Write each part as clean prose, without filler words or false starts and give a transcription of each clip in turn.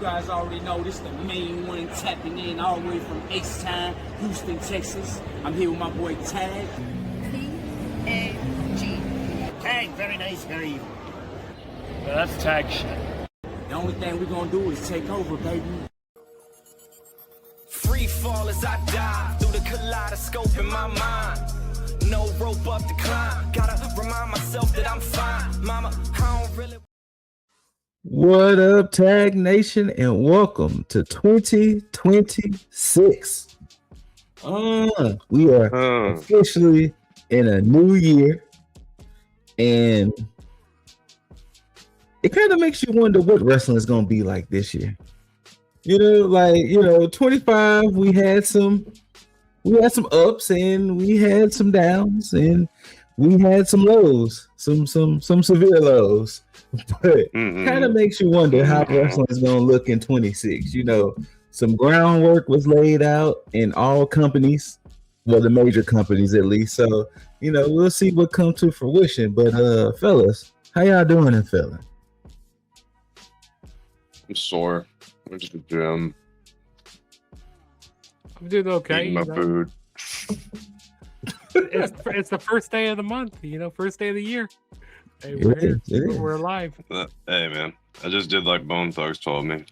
guys already know this the main one tapping in all the way from H-Town, Houston, Texas. I'm here with my boy T.A.G. T.A.G. T.A.G, very nice, very evil. Yeah, that's tag shit. The only thing we're gonna do is take over, baby. Free fall as I die through the kaleidoscope in my mind. No rope up to climb. Gotta remind myself that I'm fine. Mama, I don't really. What up, Tag Nation, and welcome to 2026. We are officially in a new year, and it kind of makes you wonder what wrestling is going to be like this year. 25, we had some ups and we had some downs and we had some lows, some severe lows. But kind of makes you wonder how wrestling is going to look in 26. Some groundwork was laid out in all companies, well, the major companies at least. So, we'll see what comes to fruition. But fellas, how y'all doing and feeling? I'm sore. I went to the gym. I'm doing okay. Eating my food. It's the first day of the month, first day of the year. Hey, we're alive. Hey, man. I just did like Bone Thugs told me.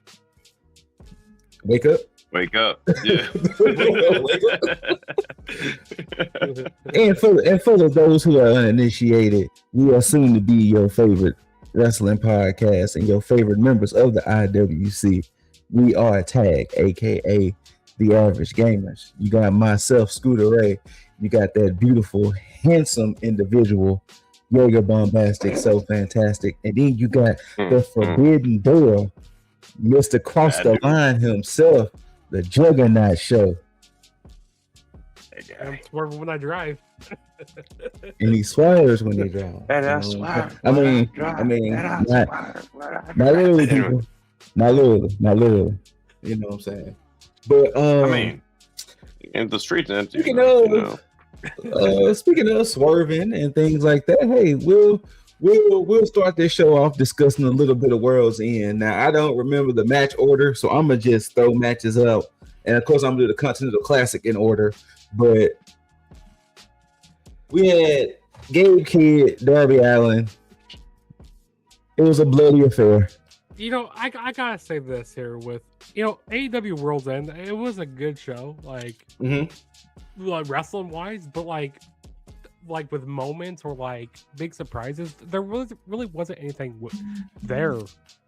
Wake up. Wake up. Yeah. Wake up. And for those who are uninitiated, we are soon to be your favorite wrestling podcast and your favorite members of the IWC. We are T.A.G, aka TheAverageGamers. You got myself, ScooterRay. You got that beautiful, handsome individual, Jaeger Bombastic, so fantastic. And then you got the Forbidden Door, Mr. Cross the Line himself, the Juggernaut Show. I'm swerving when I drive. And he swears when he drives. And I swear. I mean, not literally, people. Not literally. You know what I'm saying? But in the streets empty. Speaking of swerving and things like that, hey, we'll start this show off discussing a little bit of World's End. Now, I don't remember the match order, so I'm gonna just throw matches up, and of course, I'm gonna do the Continental Classic in order. But we had Gabe Kidd, Darby Allin. It was a bloody affair. I gotta say this here with AEW World's End. It was a good show, like wrestling wise, but like with moments or like big surprises, there really wasn't anything there.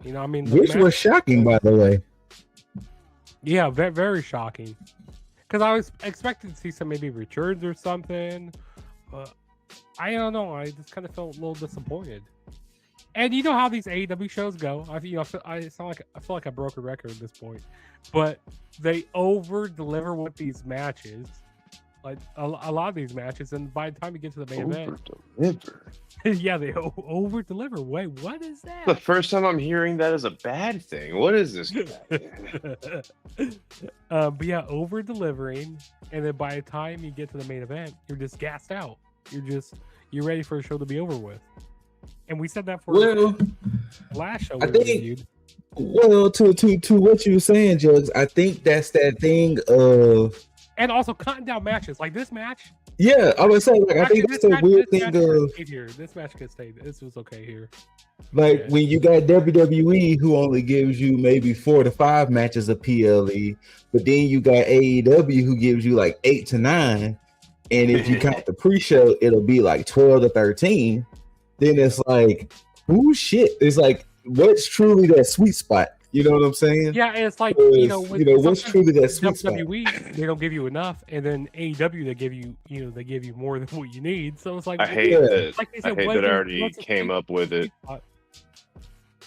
Which was shocking, by the way. Yeah, very, very shocking. Because I was expecting to see some maybe returns or something, but I don't know. I just kind of felt a little disappointed. And you know how these AEW shows go. I feel like I broke a record at this point, but they over deliver with these matches, like a lot of these matches, and by the time you get to the main event, yeah, they over deliver. Wait, what is that? The first time I'm hearing that is a bad thing. What is this? But yeah, over delivering, and then by the time you get to the main event, you're just gassed out. You're ready for a show to be over with. And we said that for last show. To what you were saying, Juggs, I think that's that thing of, and also cutting down matches like this match. Yeah, I would say I think that's the weird thing of this match could stay. This was okay here. Like when you got WWE who only gives you maybe 4 to 5 matches of PLE, but then you got AEW who gives you like 8 to 9, and if you count the pre-show, it'll be like 12 to 13. Then it's like, oh shit! It's like, what's truly that sweet spot? You know what I'm saying? Yeah, and it's like what's truly that sweet spot? WWE, they don't give you enough, and then AEW they give you more than what you need. So it's like, I hate that. I already came up with it.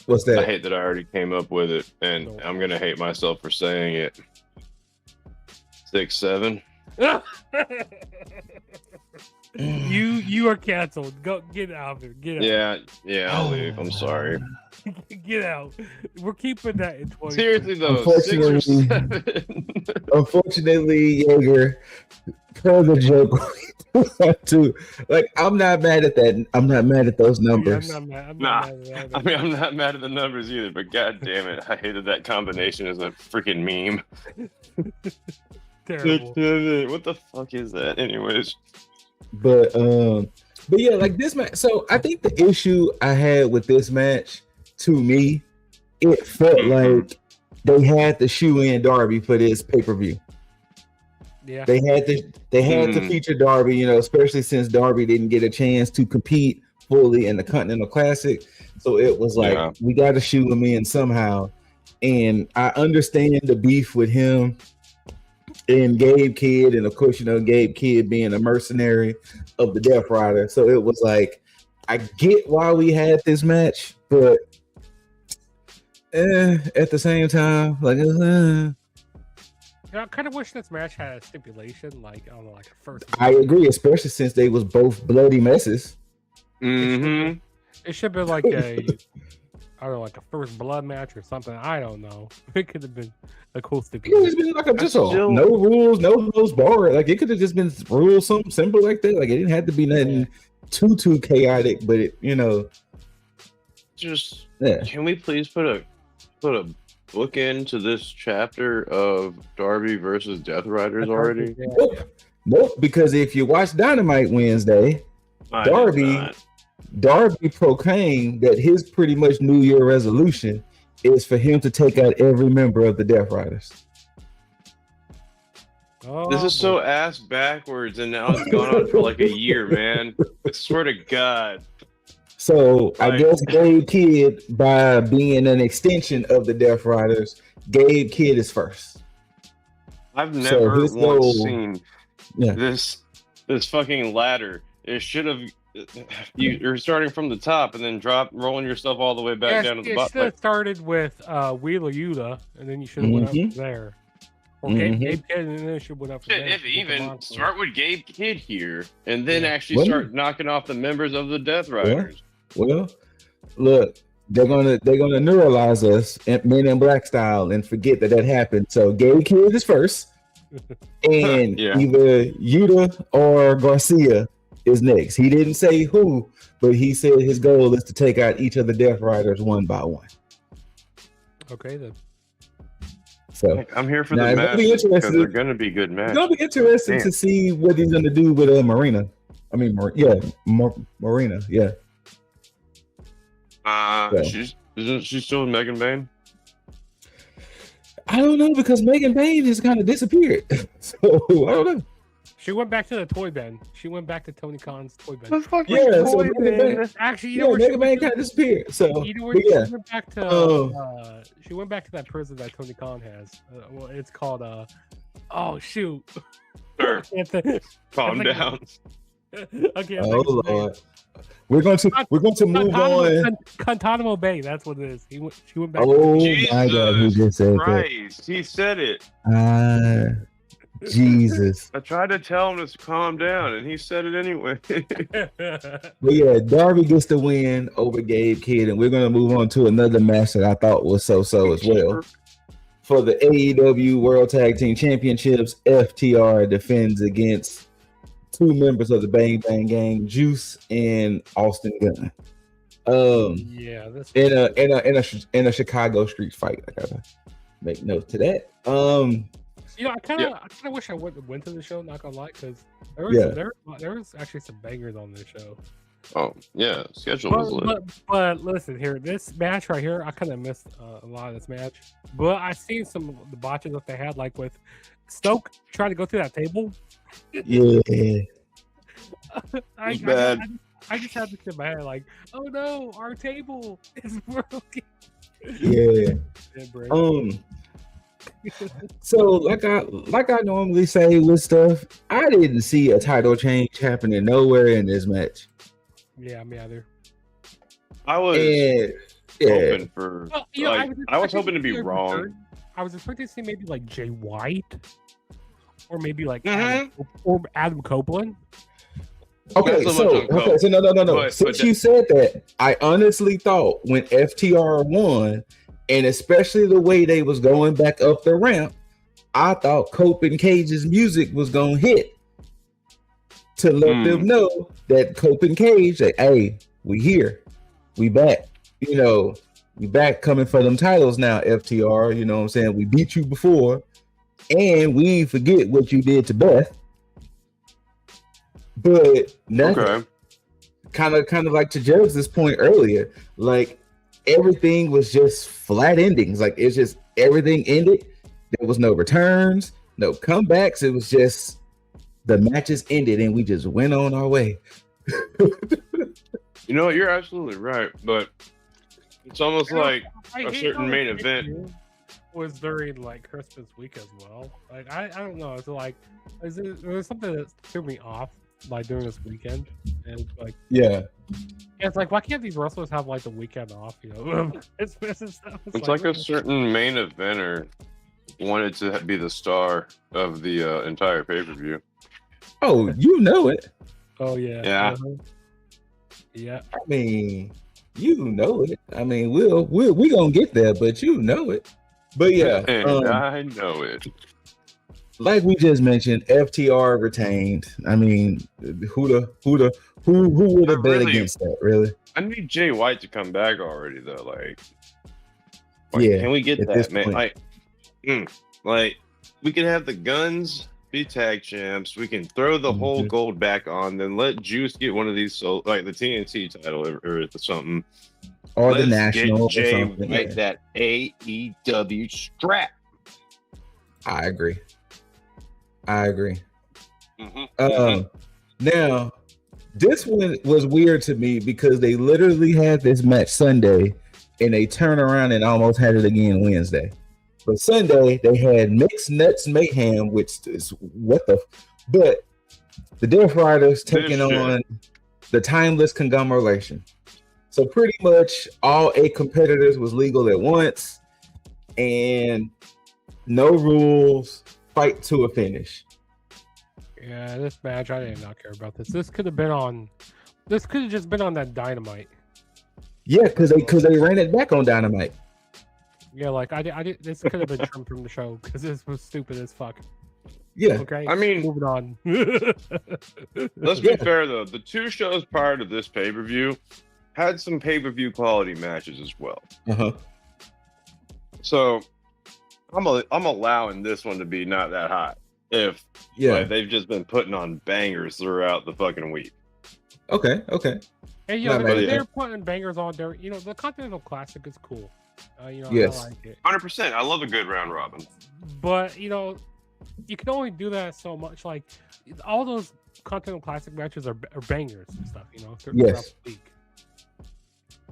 What's that? I hate that I already came up with it, and I'm gonna hate myself for saying it. 6-7. You are canceled. Go get out of here. Get out. Yeah, I'll leave. I'm sorry. Get out. We're keeping that in 20. Seriously though, 6 or 7. Unfortunately, Jaeger, per the joke, too. Like, I'm not mad at that. I'm not mad at those numbers. I'm not Nah, mad at that. I mean, I'm not mad at the numbers either, but god damn it, I hated that combination as a freaking meme. Terrible. What the fuck is that, anyways? But yeah, like this match. So I think the issue I had with this match, to me, it felt like they had to shoe in Darby for this pay-per-view. Yeah, They had to feature Darby, you know, especially since Darby didn't get a chance to compete fully in the Continental Classic. So it was like we got to shoe him in somehow. And I understand the beef with him and Gabe Kidd, and of course, you know, Gabe Kidd being a mercenary of the Death Rider. So it was like, I get why we had this match, but at the same time, like, I kind of wish this match had a stipulation, like, I don't know, like a first. I agree, especially since they was both bloody messes. Mm-hmm. It should be like a, I don't know, like a first blood match or something. I don't know. It could have been a cool It could stipulation. have been like no rules, no rules bar. Like, it could have just been rules, something simple like that. Like, it didn't have to be nothing too chaotic, but it, you know, Just can we please put a book into this chapter of Darby versus Death Riders already? Yeah. Nope. Because if you watch Dynamite Wednesday, Darby proclaimed that his pretty much New Year resolution is for him to take out every member of the Death Riders. Oh, This is so ass backwards, and now it's gone on for like a year, man. I swear to God. So I guess Gabe Kidd, by being an extension of the Death Riders, Gabe Kidd is first. I've never once seen Yeah. this fucking ladder. It should have. You're starting from the top and then rolling yourself all the way back down to the It bottom. should have started with Wheeler Yuta, and then you should have went up from there. Or Gabe Kidd, and then it should have went up from there. If even start with Gabe Kidd here, and then actually start knocking off the members of the Death Riders. Well, look, they're gonna neuralize us, Men in Black style, and forget that happened. So Gabe Kidd is first, and either Yuta or Garcia is next. He didn't say who, but he said his goal is to take out each of the Death Riders one by one. Okay, then. So I'm here for the matches because they're going to be good matches. It's going to be interesting to see what he's going to do with Marina. I mean, Marina. Yeah. Isn't she still with Megan Bain? I don't know, because Megan Bain has kind of disappeared. So I don't know. She went back to the toy bin. She went back to Tony Khan's toy bin. Actually, Megan Bain kind of disappeared. So she went back to she went back to that prison that Tony Khan has. Well, it's called oh shoot. Sure. Calm down. Okay. Oh Lord. We're going to move on. Guantanamo Bay. That's what it is. She went back. Oh my God! Who just said Christ, he said it. Jesus. I tried to tell him to calm down, and he said it anyway. But yeah, Darby gets the win over Gabe Kidd, and we're going to move on to another match that I thought was so-so as well. For the AEW World Tag Team Championships, FTR defends against two members of the Bang Bang Gang, Juice and Austin Gunn. This in a Chicago street fight. I gotta make note to that. I kind of wish I went to the show. Not gonna lie, because there was actually some bangers on this show. Oh yeah, schedule was lit. But listen here, this match right here, I kind of missed a lot of this match. But I seen some of the botches that they had, like with Stoke trying to go through that table. Yeah. I just had this in my head, like, oh no, our table is broken. Yeah. So like I normally say with stuff, I didn't see a title change happening nowhere in this match. Yeah, me either. I was hoping for. Well, I was hoping to be wrong. I was expecting to see maybe like Jay White, or maybe like Adam Copeland. Okay, so no. Since you said that, I honestly thought when FTR won, and especially the way they was going back up the ramp, I thought Cope and Cage's music was gonna hit to let them know that Cope and Cage, like, hey, we here, we back, you know, we back coming for them titles now, FTR. You know what I'm saying? We beat you before, and we ain't forget what you did to Beth. But nothing. Kind of like to Juggs' point earlier, like everything was just flat endings. Like it's just everything ended. There was no returns, no comebacks. It was just the matches ended and we just went on our way. You know what? You're absolutely right, but it's almost like a certain main event was during like Christmas week as well. Like I don't know. It's like there's something that threw me off by doing this weekend, and like it's like why can't these wrestlers have like the weekend off? You know, it's like a certain main eventer wanted to be the star of the entire pay-per-view. Oh, you know it. Oh yeah. Yeah. Yeah. I mean, you know it. I mean, we gonna get there, but you know it. But yeah, and I know it. Like we just mentioned, FTR retained. I mean, who would have bet against that? Really? I need Jay White to come back already, though. Like yeah, can we get that, man? Like, we can have the Guns be tag champs. We can throw the whole gold back on. Then let Juice get one of these, like the TNT title or something, or the national. Get Jay White that AEW strap. I agree. Now, this one was weird to me because they literally had this match Sunday and they turn around and almost had it again Wednesday. But Sunday they had Mixed Nuts Mayhem, which is but the Death Riders taking on the Timeless Conglomeration. So pretty much all 8 competitors was legal at once and no rules, fight to a finish. Yeah, this match I did not care about this. This could have just been on that Dynamite. Yeah, because they ran it back on Dynamite. Yeah, like I did. This could have been trimmed from the show because this was stupid as fuck. Yeah. Okay. I mean, moving on. Let's be fair though. The 2 shows prior to this pay-per-view had some pay-per-view quality matches as well. So I'm allowing this one to be not that hot. If they've just been putting on bangers throughout the fucking week. Okay. Hey, they're putting bangers on there. You know, the Continental Classic is cool. Yes. I like it. 100%. I love a good round robin. But you know, you can only do that so much. Like all those Continental Classic matches are bangers and stuff. You know, throughout the week.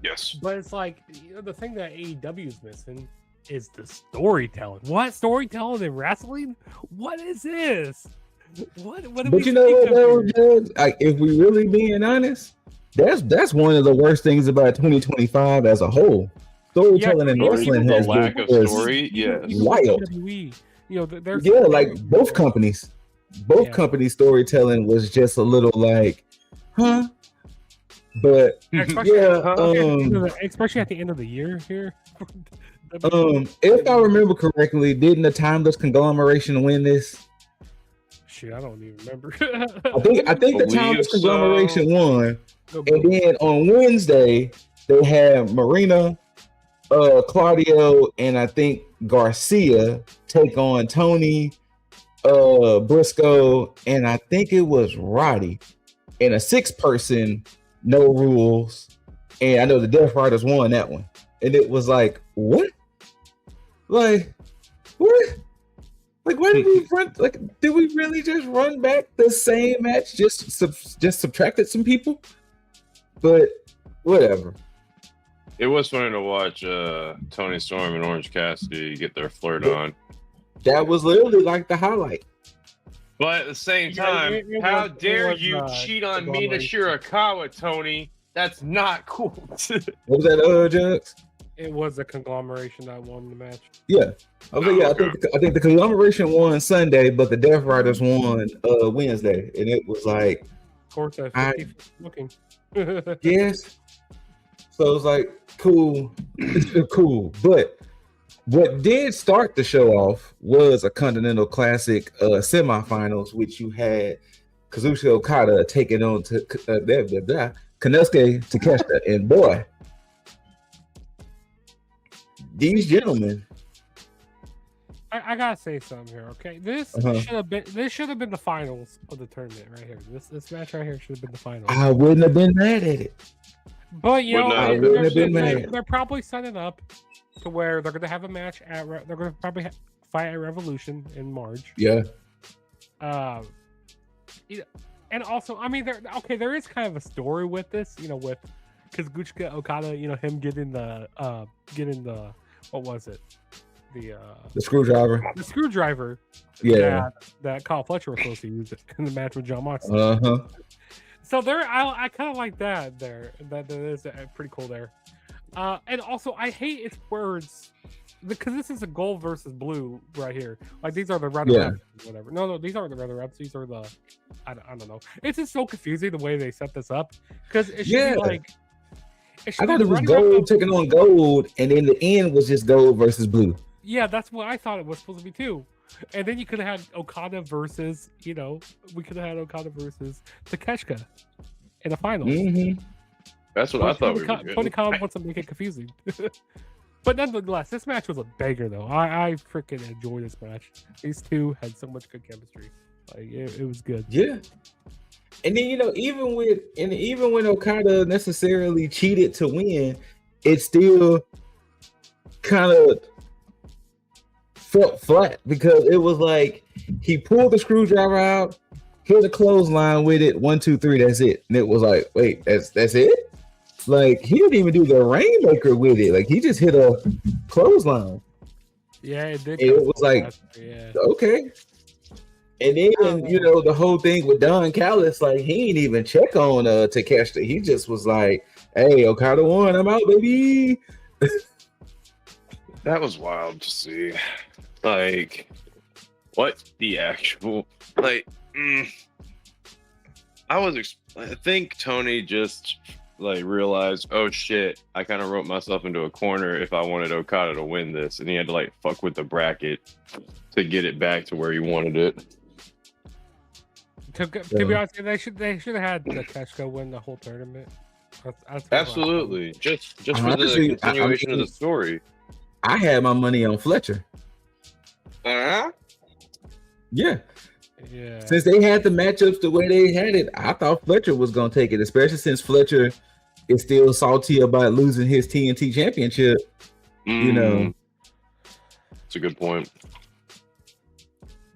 Yes. But it's like the thing that AEW is missing is the storytelling. What storytelling in wrestling? What is this? What? But you know what, though, Judge? Like, if we really being honest, that's one of the worst things about 2025 as a whole. Storytelling in wrestling has lack of story. Yeah, wild. You know, like both companies' storytelling was just a little like, huh? But especially at the end of the year here. If I remember correctly, didn't the Timeless Conglomeration win this? Shit, I don't even remember. I think the Timeless Conglomeration won, and then on Wednesday they had Marina, Claudio, and I think Garcia take on Tony, Briscoe, and I think it was Roddy in a 6-person, no rules. And I know the Death Riders won that one, and it was like, what? Like, what? Like, why did we run? Like, did we really just run back the same match? Just subtracted some people, but whatever. It was funny to watch Tony Storm and Orange Cassidy get their flirt on. That was literally like the highlight. But at the same time, how dare you cheat on Mina Shirakawa, Tony? That's not cool. What was that, Juggs? It was a conglomeration that won the match. Yeah. I think the conglomeration won Sunday, but the Death Riders won Wednesday, and it was like, of course, looking. Yes. So it was like cool, cool. But What did start the show off was a Continental Classic semifinals, which you had Kazuchika Okada taking on to Konosuke Takeshita, and boy, these gentlemen. I gotta say something here, okay? This should have been the finals of the tournament right here. This match right here should have been the finals. I wouldn't have been mad at it. But you know, I wouldn't have been mad. they're probably setting up to where they're gonna have a match at. They're gonna probably fight at Revolution in March. Yeah. And also, I mean, there is kind of a story with this, you know, with Kazuchika Okada, you know, him getting the what was it? The screwdriver. The screwdriver. Yeah. That Kyle Fletcher was supposed to use in the match with John Moxley. So I kind of like that there. That is pretty cool there. And also, I hate its words because this is a gold versus blue right here. Like these are the runner-ups, whatever. No, these aren't the runner-ups. These are the I don't know. It's just so confusing the way they set this up because it should be like. I thought it was gold taking on gold, and in the end was just gold versus blue. Yeah, that's what I thought it was supposed to be too. And then you could have had Okada versus, you know, we could have had Okada versus Takeshita in the finals. Mm-hmm. That's what I thought. Tony Khan wants to make it confusing. But nonetheless, this match was a banger though. I freaking enjoyed this match. These two had so much good chemistry. Like it was good. Yeah. And then, you know, even when Okada necessarily cheated to win, it still kind of felt flat because it was like he pulled the screwdriver out, hit a clothesline with it, 1, 2, 3, that's it. And it was like, wait, that's it? Like he didn't even do the rainmaker with it. Like he just hit a clothesline. Yeah, it did. It was like, okay. And then, you know, the whole thing with Don Callis, like he ain't even check on Takeshita. He just was like, hey, Okada won, I'm out, baby. That was wild to see. Like, what the actual, like, I think Tony just like realized, oh shit, I kind of wrote myself into a corner if I wanted Okada to win this, and he had to like fuck with the bracket to get it back to where he wanted it. To be honest, they should have had Takeshita win the whole tournament. That's absolutely, just for the continuation of the story. I had my money on Fletcher. Uh-huh. Yeah. Yeah. Since they had the matchups the way they had it, I thought Fletcher was gonna take it, especially since Fletcher is still salty about losing his TNT championship. You know. It's a good point.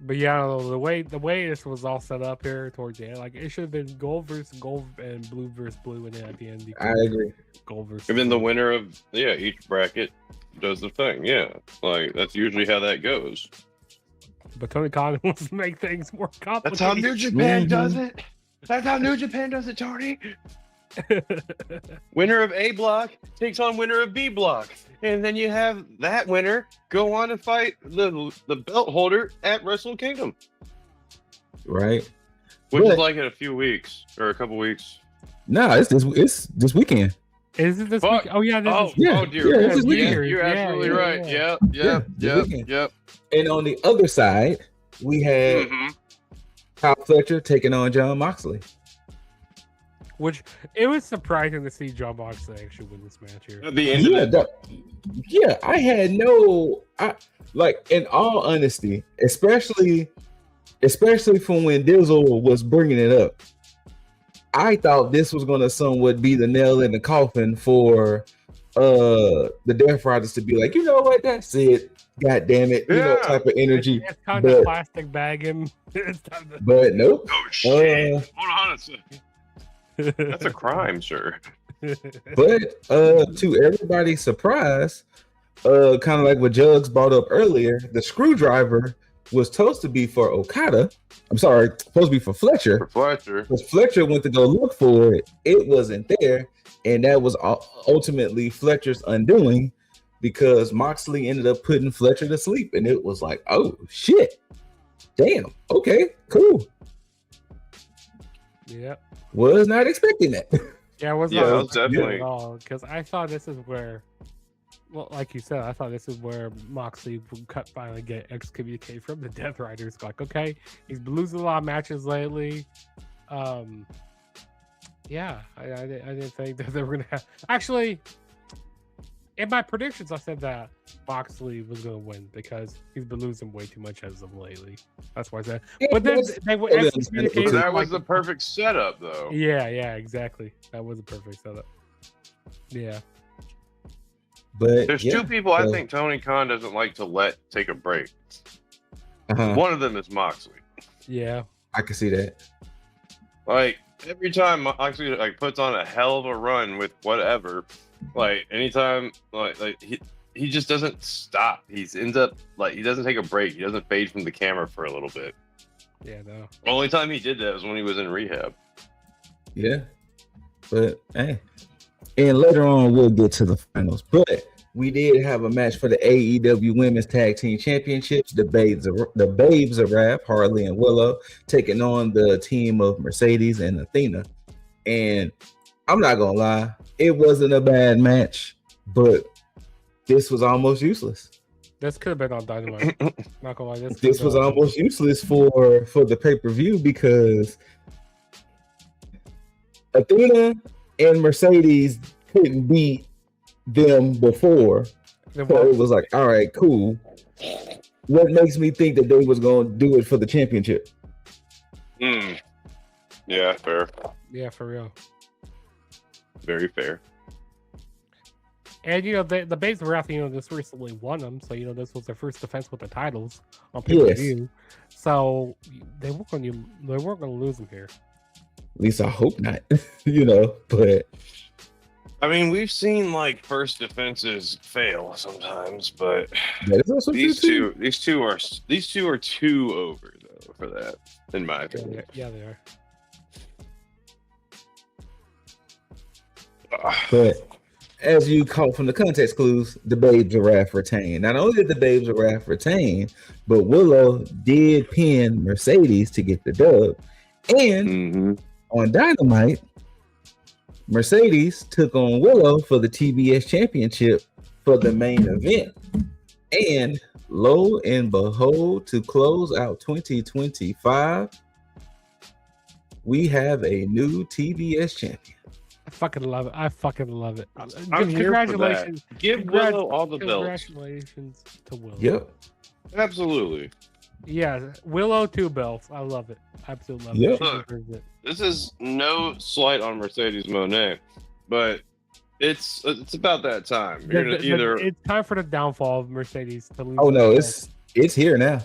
But yeah, I don't know, the way this was all set up here towards the end, like it should have been gold versus gold and blue versus blue, and then at the end, I agree. Gold versus. And then the winner of each bracket does the thing. Yeah, like that's usually how that goes. But Tony Khan wants to make things more complicated. That's how New Japan does it. That's how New Japan does it, Tony. Winner of A block takes on winner of B block, and then you have that winner go on and fight the belt holder at Wrestle Kingdom. Right. Which is like in a few weeks or a couple weeks. No, it's this weekend. Is it this week? Oh yeah, oh dear. Yeah, this weekend. You're absolutely right. Yep. And on the other side, we had Kyle Fletcher taking on John Moxley. Which it was surprising to see John Moxley actually win this match here. At the end of it. I had in all honesty, especially from when Dizzle was bringing it up, I thought this was going to somewhat be the nail in the coffin for the Death Riders to be like, you know what, that's it. God damn it, you know, type of energy. It's time to plastic bag him. But nope. Oh shit! Hold on a second. That's a crime, sir. But to everybody's surprise, kind of like what Juggs brought up earlier, the screwdriver was supposed to be for Okada. I'm sorry, supposed to be for Fletcher. Because Fletcher went to go look for it. It wasn't there. And that was ultimately Fletcher's undoing because Moxley ended up putting Fletcher to sleep. And it was like, oh, shit. Damn. Okay, cool. Yeah. Was not expecting that. Yeah, I was definitely at all because I thought this is where Well, like you said, I thought this is where Moxley would finally get excommunicated from the Death Riders. Like, okay, he's been losing a lot of matches lately. Yeah, I didn't think that they were gonna have. Actually, in my predictions, I said that Moxley was gonna win because he's been losing way too much as of lately. That's why I said. But then they would excommunicate. But that was the perfect setup, though. Yeah, exactly. That was a perfect setup. Yeah. But There's two people I think Tony Khan doesn't like to let take a break. One of them is Moxley. Yeah, I can see that. Like every time Moxley like puts on a hell of a run with whatever, like anytime like he just doesn't stop. He ends up like he doesn't take a break. He doesn't fade from the camera for a little bit. Yeah, no. The only time he did that was when he was in rehab. Yeah, but hey, and later on we'll get to the finals. But we did have a match for the AEW Women's Tag Team Championships. The Babes of Wrath, Harley and Willow, taking on the team of Mercedes and Athena. And I'm not gonna lie, it wasn't a bad match, but this was almost useless. This could have been on Dynamite. Not gonna lie, This was almost useless for the pay-per-view because Athena and Mercedes couldn't beat them before. So it was like, all right, cool. What makes me think that they was going to do it for the championship? Yeah, fair. Yeah, for real. Very fair. And the Babes of Wrath, just recently won them, so this was their first defense with the titles on pay-per-view. Yes. So they weren't going to lose them here. At least I hope not. But I mean, we've seen like first defenses fail sometimes, but these two are too over though for that, in my opinion. Yeah, they are. But as you caught from the context clues, the Babes of Wrath retain. Not only did the Babes of Wrath retain, but Willow did pin Mercedes to get the dub. And on Dynamite, Mercedes took on Willow for the TBS Championship for the main event. And lo and behold, to close out 2025, we have a new TBS champion. I fucking love it. I'm Congratulations. Give Willow all the belts. Congratulations to Willow. Yep. Absolutely. Yeah, Willow 2 belts. I love it. Absolutely love it. Look, this is no slight on Mercedes Moné, but it's about that time. It's time for the downfall of Mercedes to lose. Oh no, it's here now.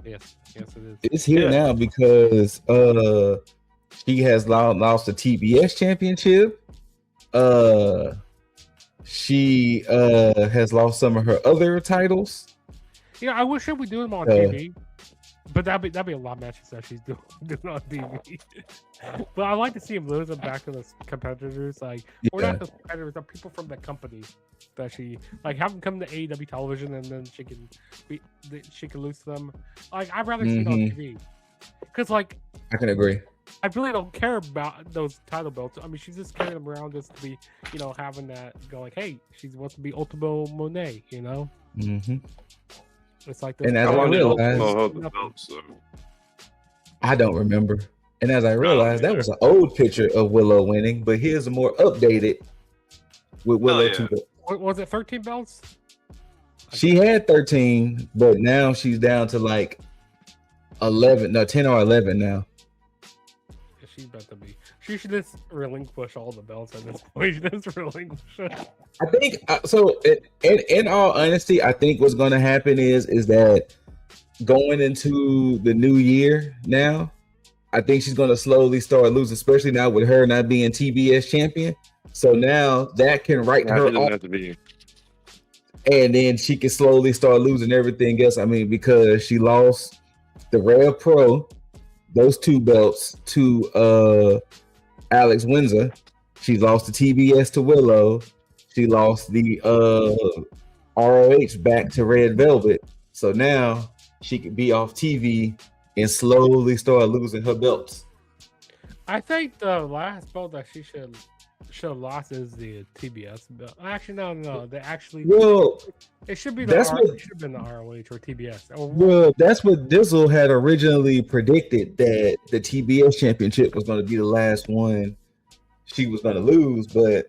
Yes, it is. It's here now because she has lost the TBS championship. She has lost some of her other titles. I wish she would do them on TV, but that'd be a lot of matches that she's doing on TV. But I like to see him lose them back to the competitors, or not the competitors, the people from the company that she have them come to AEW television, and then she can lose them. I'd rather see it on TV because I can agree. I really don't care about those title belts. I mean, she's just carrying them around just to be, having that go hey, she wants to be Ultimo Monet, It's like this. And as I realized, I don't remember. And as I realized, that was an old picture of Willow winning, but here's a more updated with Willow. Was it 13 belts? She had 13, but now she's down to 11, no, 10 or 11 now. She's about to be. She should just relinquish all the belts at this point. Just relinquish. I think so. In all honesty, I think what's going to happen is that going into the new year now, I think she's going to slowly start losing, especially now with her not being TBS champion. So now that can write her off, and then she can slowly start losing everything else. I mean, because she lost the Rev Pro, those 2 belts to Alex Windsor. She lost the TBS to Willow. She lost the ROH back to Red Velvet. So now she could be off TV and slowly start losing her belts. I think the last belt that she should should have lost is the TBS. Actually, no. They actually. Well, it should be that's what- it should have been the ROH or TBS. Or well, that's what Dizzle had originally predicted, that the TBS championship was going to be the last one she was going to lose, but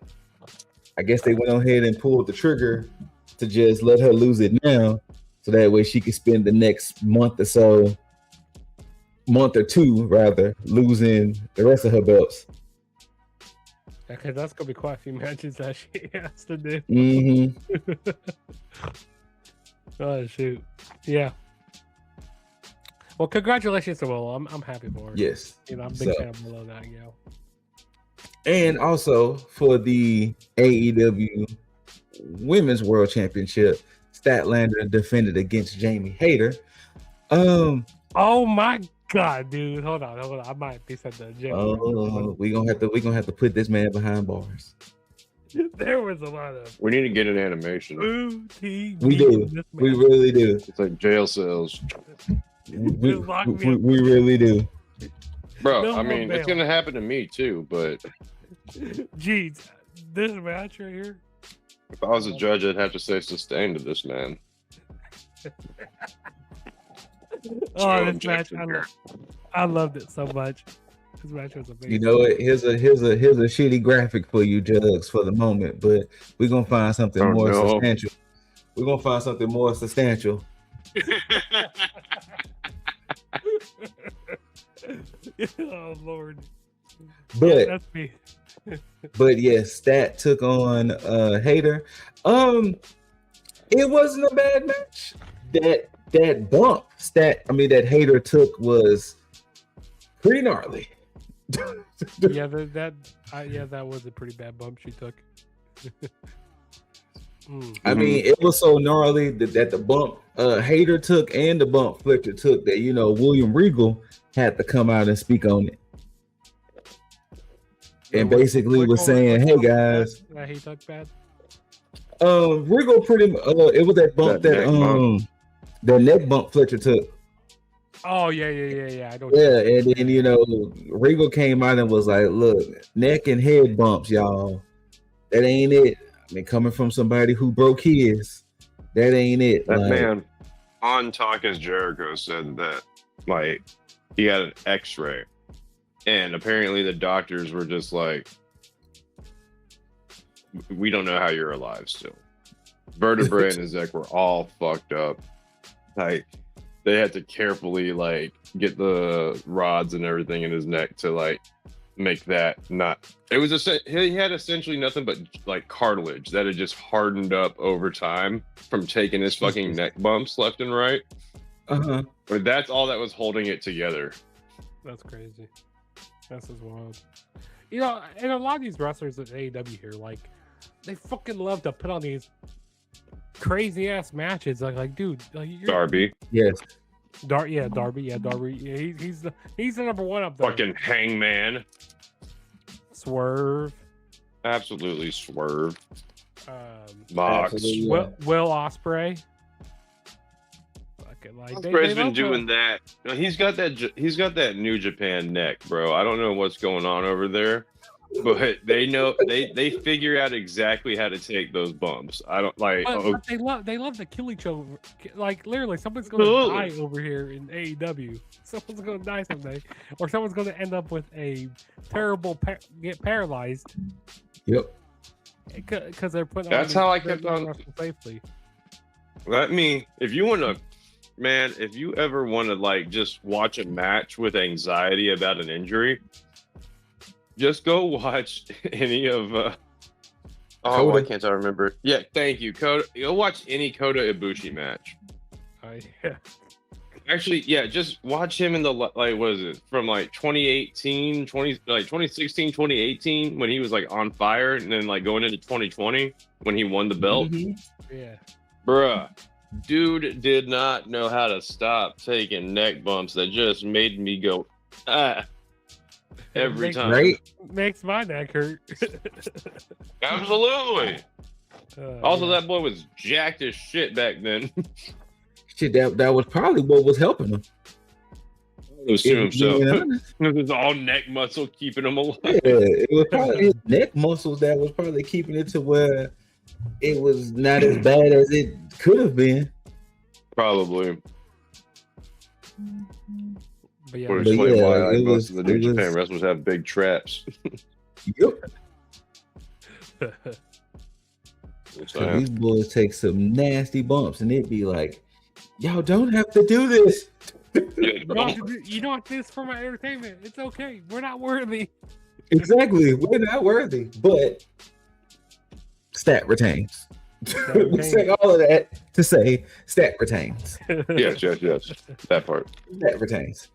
I guess they went ahead and pulled the trigger to just let her lose it now, so that way she could spend the next month or two rather, losing the rest of her belts. Okay, that's gonna be quite a few matches that she has to do. Mm-hmm. Oh shoot! Yeah. Well, congratulations to Willow. I'm happy for her. Yes. I'm a big fan of Willow now, And also for the AEW Women's World Championship, Statlander defended against Jamie Hayter. Oh my God, dude! Hold on. I might be said the gym. We gonna have to put this man behind bars. There was a lot of. We need to get an animation. We do. We really do. It's like jail cells. We really do. Bro, No I more mean, it's bail. gonna happen to me too, but Jeez, this match right here. if I was a judge, I'd have to say sustained to this man. Oh, this objection match! here. I loved it so much. This match was amazing. You know what? Here's a shitty graphic for you, Juggs, for the moment, but we're gonna find something Oh, more no. substantial. We're gonna find something more substantial. Oh Lord! But That's me. But yes, Stat took on Hayter. It wasn't a bad match. That bump that Hayter took was pretty gnarly. Yeah, that was a pretty bad bump she took. I mean, it was so gnarly that the bump Hayter took and the bump Fletcher took that William Regal had to come out and speak on it. And basically was saying, "Hey guys, that he took bad." Regal it was that bump that neck bump Fletcher took. Oh yeah. I don't. Yeah, and then Regal came out and was like, "Look, neck and head bumps, y'all. That ain't it. I mean, coming from somebody who broke his, that ain't it." That man on Talk as Jericho said that like he had an X-ray, and apparently the doctors were just like, "We don't know how you're alive still." Vertebrae in his neck were all fucked up. Like they had to carefully like get the rods and everything in his neck to like make that not. It was he had essentially nothing but like cartilage that had just hardened up over time from taking his fucking neck bumps left and right. But that's all that was holding it together. That's crazy. That's as wild. And a lot of these wrestlers at AEW here, like, they fucking love to put on these crazy ass matches. Like, dude, like Darby. Yes. Darby. Yeah, Darby. He's the number one up there. Fucking Hangman. Swerve. Absolutely Swerve. Mox. Absolutely. Will Ospreay. Like Ospreay's been doing that. He's got that New Japan neck, bro. I don't know what's going on over there, but they figure out exactly how to take those bumps. I don't like. But they love to kill each other. Like literally, someone's going to die over here in AEW. Someone's going to die someday, or someone's going to end up with a terrible get paralyzed. Yep. Because they're putting. That's how I kept on safely. Let me. If you want to. Man, if you ever want to like just watch a match with anxiety about an injury, just go watch any of why can't I remember? Yeah, thank you, Kota. Go watch any Kota Ibushi match. Yeah. Actually, yeah, just watch him in the like what is it? From like 2016, 2018 when he was like on fire, and then like going into 2020 when he won the belt. Yeah. Bruh. Dude did not know how to stop taking neck bumps that just made me go every time. Right? Makes my neck hurt. Absolutely. Also, yeah. that boy was jacked as shit back then. Shit, that was probably what was helping him. Assume so. being honest. It was all neck muscle keeping him alive. Yeah, it was probably his neck muscles that was probably keeping it to where it was not as bad as it could have been. Probably. But yeah, Or But explain yeah, why it most of the New was- Japan wrestlers have big traps. Yep. So, So these boys take some nasty bumps, and it'd be like, y'all don't have to do this. you don't have to do this for my entertainment. It's okay. We're not worthy. Exactly. We're not worthy, but stat retains. We say all of that to say stat retains. yes. That part. Stat retains.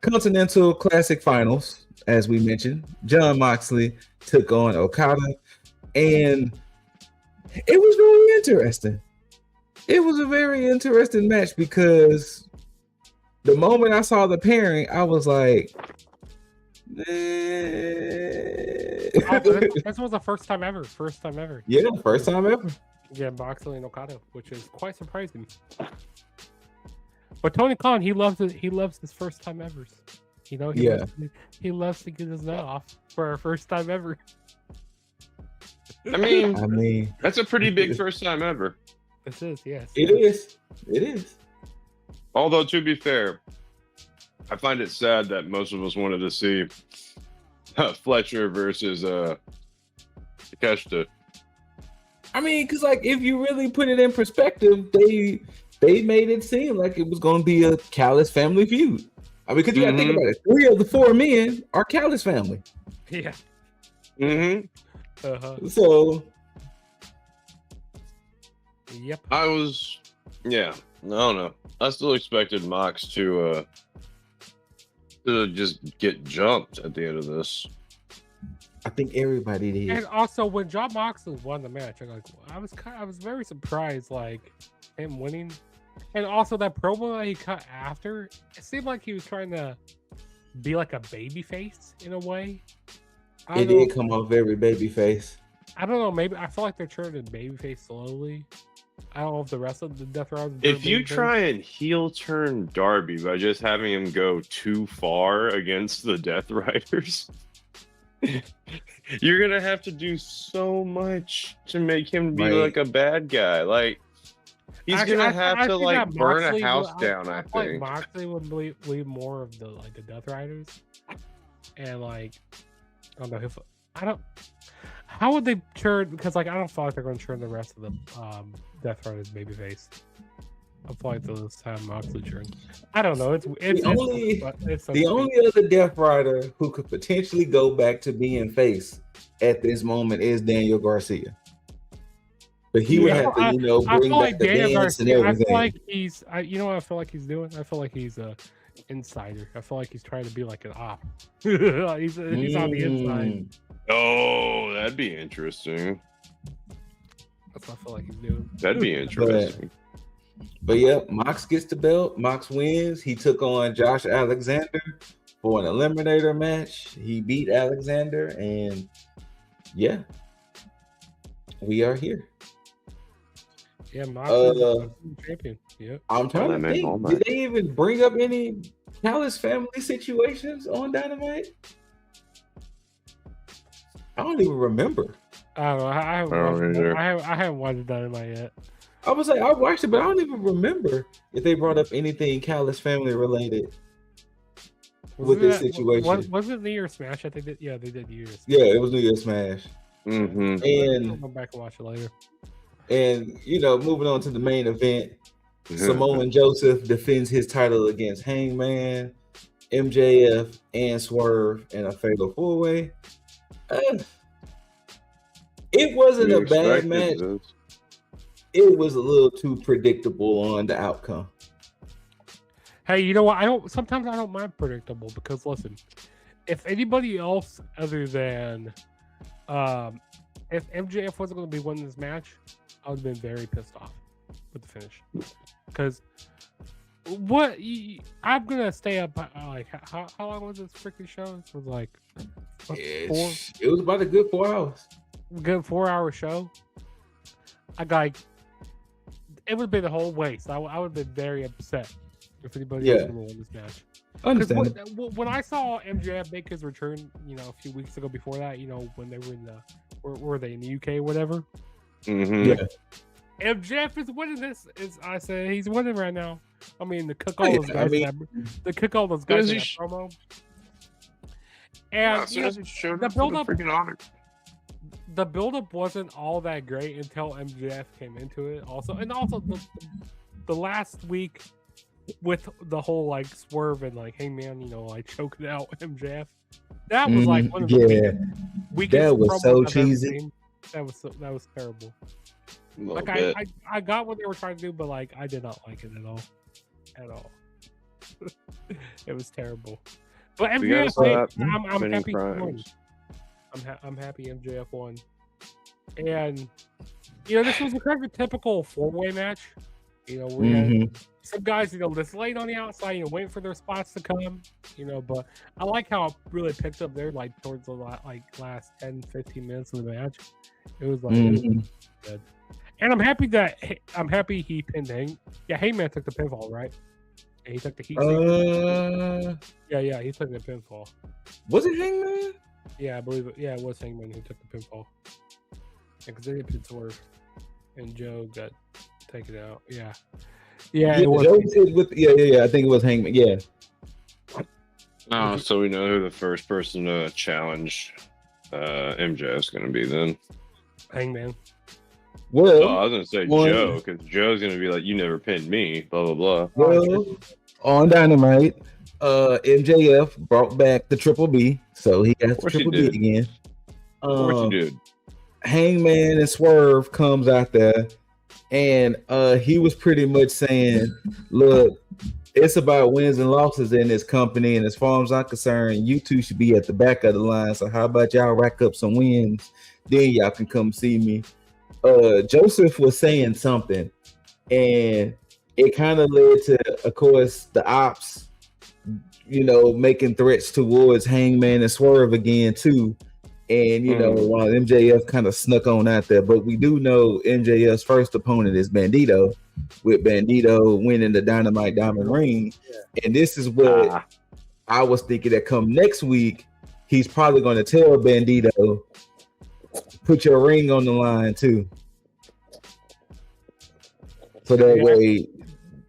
Continental Classic Finals, as we mentioned, John Moxley took on Okada, and it was really interesting. It was a very interesting match because the moment I saw the pairing, I was like, This was the first time ever. yeah, first time ever. Yeah, Moxley and Okada, which is quite surprising. But Tony Khan, he loves it. He loves his first time evers. You know, he loves to get his nut off for our first time ever. I mean, I mean, that's a pretty big first time ever. This is, yes. it is. It is. Although, to be fair, I find it sad that most of us wanted to see Fletcher versus Takeshita. I mean, because like if you really put it in perspective, they made it seem like it was going to be a Callis family feud. I mean, because you got to think about it. 3 of the 4 men are Callis family. Yeah. Mm-hmm. So, Yep. I don't know. I still expected Mox to just get jumped at the end of this. I think everybody did. And also, when John Moxley won the match, I was very surprised, like him winning, and also that promo that he cut after. It seemed like he was trying to be like a baby face in a way. It did come off very baby face. I don't know. Maybe I feel like they're turning babyface slowly. I don't know if the rest of the Death Riders. If you try and heel turn Darby by just having him go too far against the Death Riders, you're gonna have to do so much to make him be like a bad guy. Like he's gonna have to like burn a house down. I think like Moxley would lead more of the Death Riders, and like I don't know if how would they turn, because like I don't feel like they're going to turn the rest of the Death Riders babyface. I feel like they'll just have Moxley turn. I don't know. It's the only other Death Rider who could potentially go back to being face at this moment is Daniel Garcia. But he would have to, bring back the dance and everything. I feel like he's, you know what I feel like he's doing? I feel like he's a insider. I feel like he's trying to be like an op. he's on the inside. Oh, that'd be interesting. That's what I feel like he's doing. That'd be interesting. But yeah, Mox gets the belt. Mox wins. He took on Josh Alexander for an eliminator match. He beat Alexander, and yeah, we are here. Yeah, Mox is champion. Yep. I'm trying to think. Did they even bring up any Callis family situations on Dynamite? I don't even remember. I don't know. I haven't watched Dynamite yet. I was like, I watched it, but I don't even remember if they brought up anything Callis family related with this situation. Was it New Year's Smash? I think that, yeah, they did New Year's. Yeah, it was New Year's Smash. Mm-hmm. And I'll go back and watch it later. And moving on to the main event, Samoan Joseph defends his title against Hangman, MJF, and Swerve in a fatal 4-way. It wasn't a bad match. It was a little too predictable on the outcome. Hey, you know what? Sometimes I don't mind predictable, because listen, if anybody else other than if MJF wasn't going to be winning this match, I would have been very pissed off with the finish. Because I'm gonna stay up like how long was this freaking show? This was like 4. It was about a good 4 hours. Good 4-hour show. It would have been a whole waste. I would have been very upset If anybody else Yeah. gonna win this match. Understand. When I saw MJF make his return, a few weeks ago before that, when they were in where were they in the UK or whatever? Mm-hmm. Yeah. MJF is winning this. I said he's winning right now. I mean, to cook Oh, all yeah, those guys, to cook all those guys in that promo. And the build-up, the build-up wasn't all that great until MJF came into it. Also the last week with the whole like swerve and like Hangman, like choking out MJF. That was like one of the weakest that was promos so I've ever cheesy. seen. That was terrible. Like I got what they were trying to do, but like I did not like it at all. It was terrible. But MJF, I'm happy he won. I'm happy MJF won. And this was a kind of a typical 4-way match. We had some guys, just laying on the outside, waiting for their spots to come. But I like how it really picked up there, like towards the last 10, 15 minutes of the match. It was like really good. And I'm happy he pinned Hangman took the pinfall, right? Yeah, he took the heat. Yeah, he took the pinfall. Was it Hangman? Yeah, I believe it. Yeah, it was Hangman who took the pinfall. Because they didn't pin Swerve, and Joe got taken out. Yeah, it was. Joe did with I think it was Hangman. Yeah. Oh, so we know who the first person to challenge MJ is going to be then. Hangman. Well, I was going to say Joe, because Joe's going to be like, you never pinned me, blah, blah, blah. Well, on Dynamite, MJF brought back the Triple B, so he got the Triple B again. Of course you did. Hangman and Swerve comes out there, and he was pretty much saying, look, it's about wins and losses in this company, and as far as I'm concerned, you two should be at the back of the line, so how about y'all rack up some wins, then y'all can come see me. Joseph was saying something, and it kind of led to, of course, the ops, making threats towards Hangman and Swerve again too. And while MJF kind of snuck on out there, but we do know MJF's first opponent is Bandito, with Bandito winning the Dynamite Diamond Ring. And this is what I was thinking that come next week, he's probably going to tell Bandito, put your ring on the line too. So that way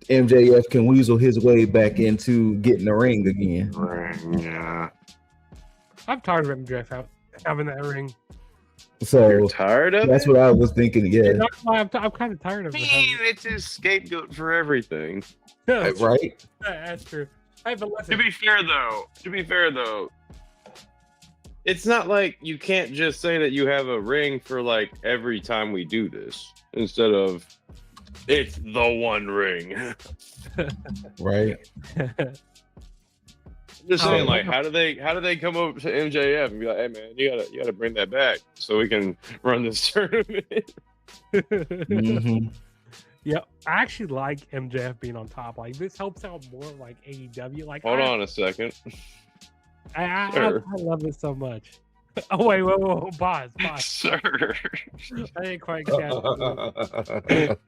MJF can weasel his way back into getting the ring again. Yeah. I'm tired of MJF having that ring. So you're tired of that's it? what I was thinking. Yeah, I'm kind of tired of it. It's his scapegoat for everything. Right? That's true. To be fair though, it's not like you can't just say that you have a ring for like every time we do this instead of it's the one ring. Right. Just saying, like, how do they come up to MJF and be like, hey man, you gotta bring that back so we can run this tournament? Yeah, I actually like MJF being on top. Like, this helps out more like AEW. Like, hold on a second. I love it so much. Oh wait, whoa, pause. Sir, I didn't quite catch it.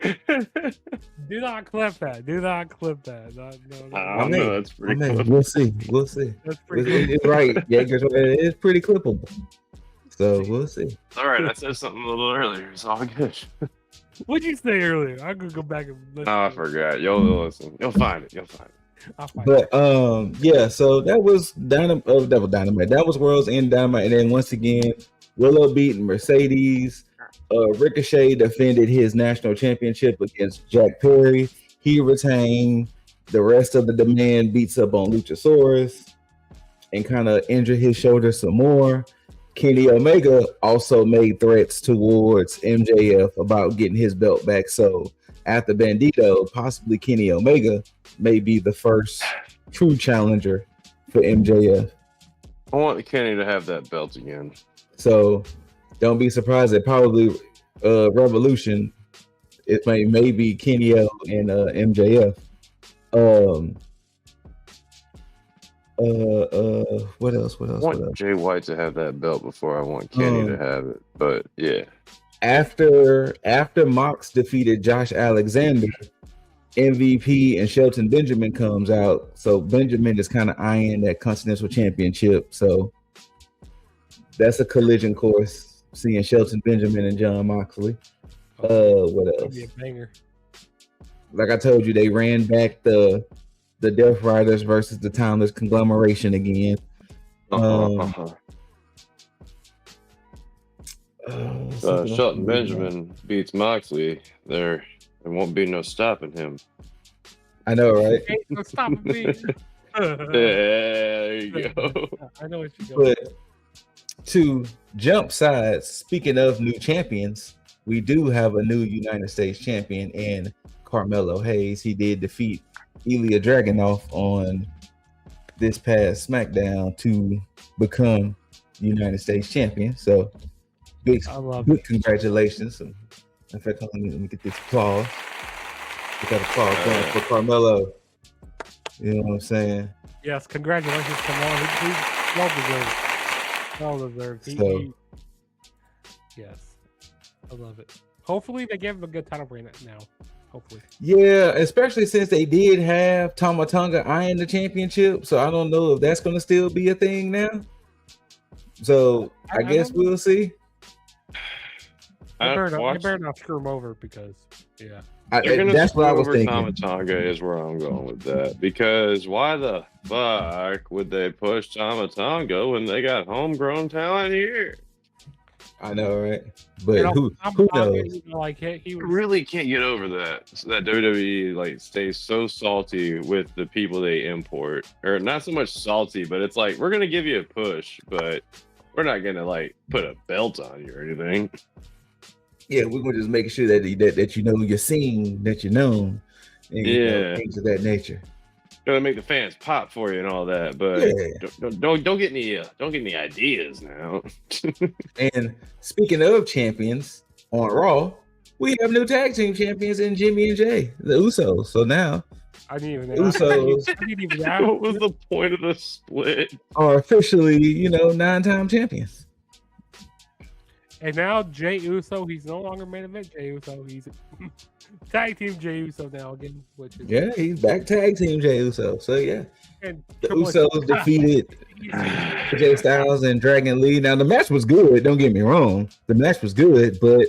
Do not clip that. No. I know that's pretty cool. We'll see. That's pretty It's right. It's pretty clippable. So we'll see. All right, I said something a little earlier. It's all good. What'd you say earlier? I could go back and listen. Oh, I forgot. You'll listen. You'll find it. But so that was Dynamite. That was World's End Dynamite, and then once again, Willow beat Mercedes. Ricochet defended his national championship against Jack Perry. He retained. The rest of the demand beats up on Luchasaurus and kind of injured his shoulder some more. Kenny Omega also made threats towards MJF about getting his belt back. So after Bandito, possibly Kenny Omega may be the first true challenger for MJF. I want Kenny to have that belt again. So don't be surprised that probably Revolution, it may be Kenny O and MJF. What else? I want Jay White to have that belt before I want Kenny to have it. But yeah. After Mox defeated Josh Alexander, MVP and Shelton Benjamin comes out. So Benjamin is kind of eyeing that Continental Championship. So that's a collision course. Seeing Shelton Benjamin and John Moxley. What else? Be a banger. Like I told you, they ran back the Death Riders versus the Timeless Conglomeration again. Shelton Benjamin beats Moxley. There won't be no stopping him. I know, right? Ain't no stopping me. There you go. I know what you're going. But to jump sides, speaking of new champions, we do have a new United States champion in Carmelo Hayes. He did defeat Ilya Dragunov on this past SmackDown to become United States champion. So big congratulations. In fact, let me get this applause. Get that applause going for Carmelo. You know what I'm saying? Yes, congratulations, Carmelo. He's well deserved. Well deserved. Yes, I love it. Hopefully, they give him a good title reign now. Hopefully. Yeah, especially since they did have Tama Tonga eyeing the championship. So I don't know if that's going to still be a thing now. So I guess we'll see. I better not screw him over because, yeah. That's what I was thinking. Tama Tonga is where I'm going with that. Because why the fuck would they push Tama Tonga when they got homegrown talent here? I know, right? But who knows? He really can't get over that. So that WWE stays so salty with the people they import, or not so much salty, but it's like we're gonna give you a push, but we're not gonna put a belt on you or anything. Yeah, we're gonna just make sure that you know you're seen, that you're known, and things of that nature. Gonna make the fans pop for you and all that, but don't get any ideas now. And speaking of champions on Raw, we have new tag team champions in Jimmy and Jay, the Usos. So now I didn't even Usos. What was the point of the split? Are officially, 9-time champions. And now Jay Uso, he's no longer main event Jay Uso. He's tag team Jay Uso now again, which is he's back tag team Jay Uso. So and the Usos defeated AJ Styles and Dragon Lee. Now the match was good. Don't get me wrong, the match was good, but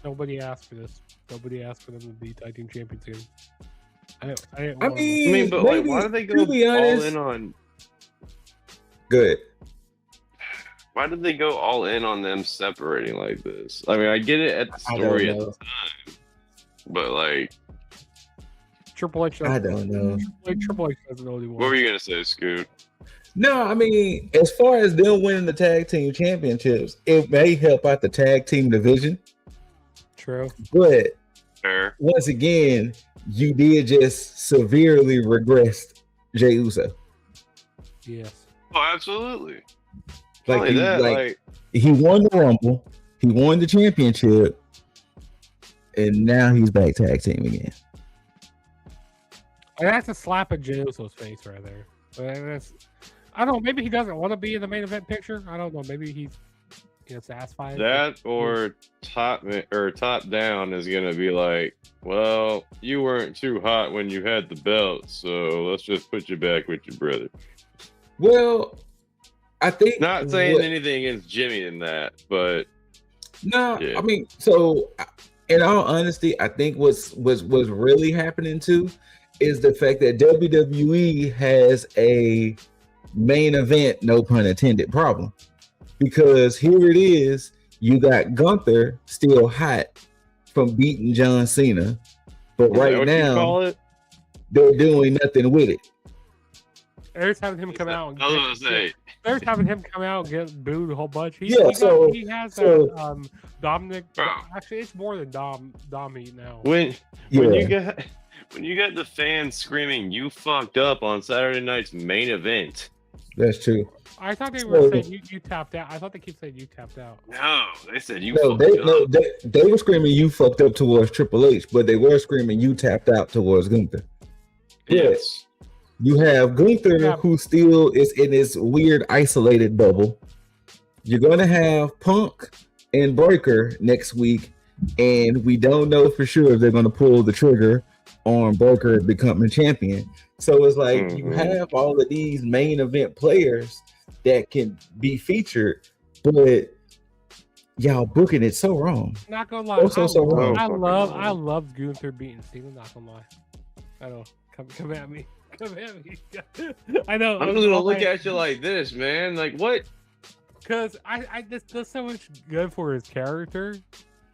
nobody asked for this. Nobody asked for them to be tag team champions again. I mean, but why do they go all in on? Good. Why did they go all in on them separating like this? I mean, I get it at the story at the time, but Triple H. I don't know. Triple H doesn't know what he wants. What were you gonna say, Scoot? No, I mean, as far as them winning the tag team championships, it may help out the tag team division. True, but once again, you did just severely regress Jey Uso. Yes. Oh, absolutely. He won the Rumble, he won the championship, and now he's back tag team again. And that's a slap at Jey Uso's face right there. I don't know. Maybe he doesn't want to be in the main event picture. I don't know. Maybe he's satisfied. That or top down is gonna be like, well, you weren't too hot when you had the belt, so let's just put you back with your brother. Well, I think not saying anything against Jimmy in that, but no, I mean, so in all honesty, I think what's really happening too is the fact that WWE has a main event, no pun intended, problem. Because here it is, you got Gunther still hot from beating John Cena, but right now they're doing nothing with it. They're just having him come out. They're just having him come out and get booed a whole bunch. He has that Dominic. Actually, it's more than Dom heat now. When you got the fans screaming, "You fucked up" on Saturday night's main event. That's true. I thought they were saying you tapped out. I thought they keep saying you tapped out. No, they said you. They were screaming you fucked up towards Triple H, but they were screaming you tapped out towards Gunther. Yes. You have Gunther, who still is in this weird isolated bubble. You're gonna have Punk and Breaker next week, and we don't know for sure if they're going to pull the trigger on Booker becoming champion. So it's like you have all of these main event players that can be featured, but y'all booking it so wrong. Not gonna lie, So wrong. I love Gunther beating Steven. Not gonna lie. I don't come at me. Come at me. I know. I'm just gonna look at you like this, man. Like what? Because this does so much good for his character.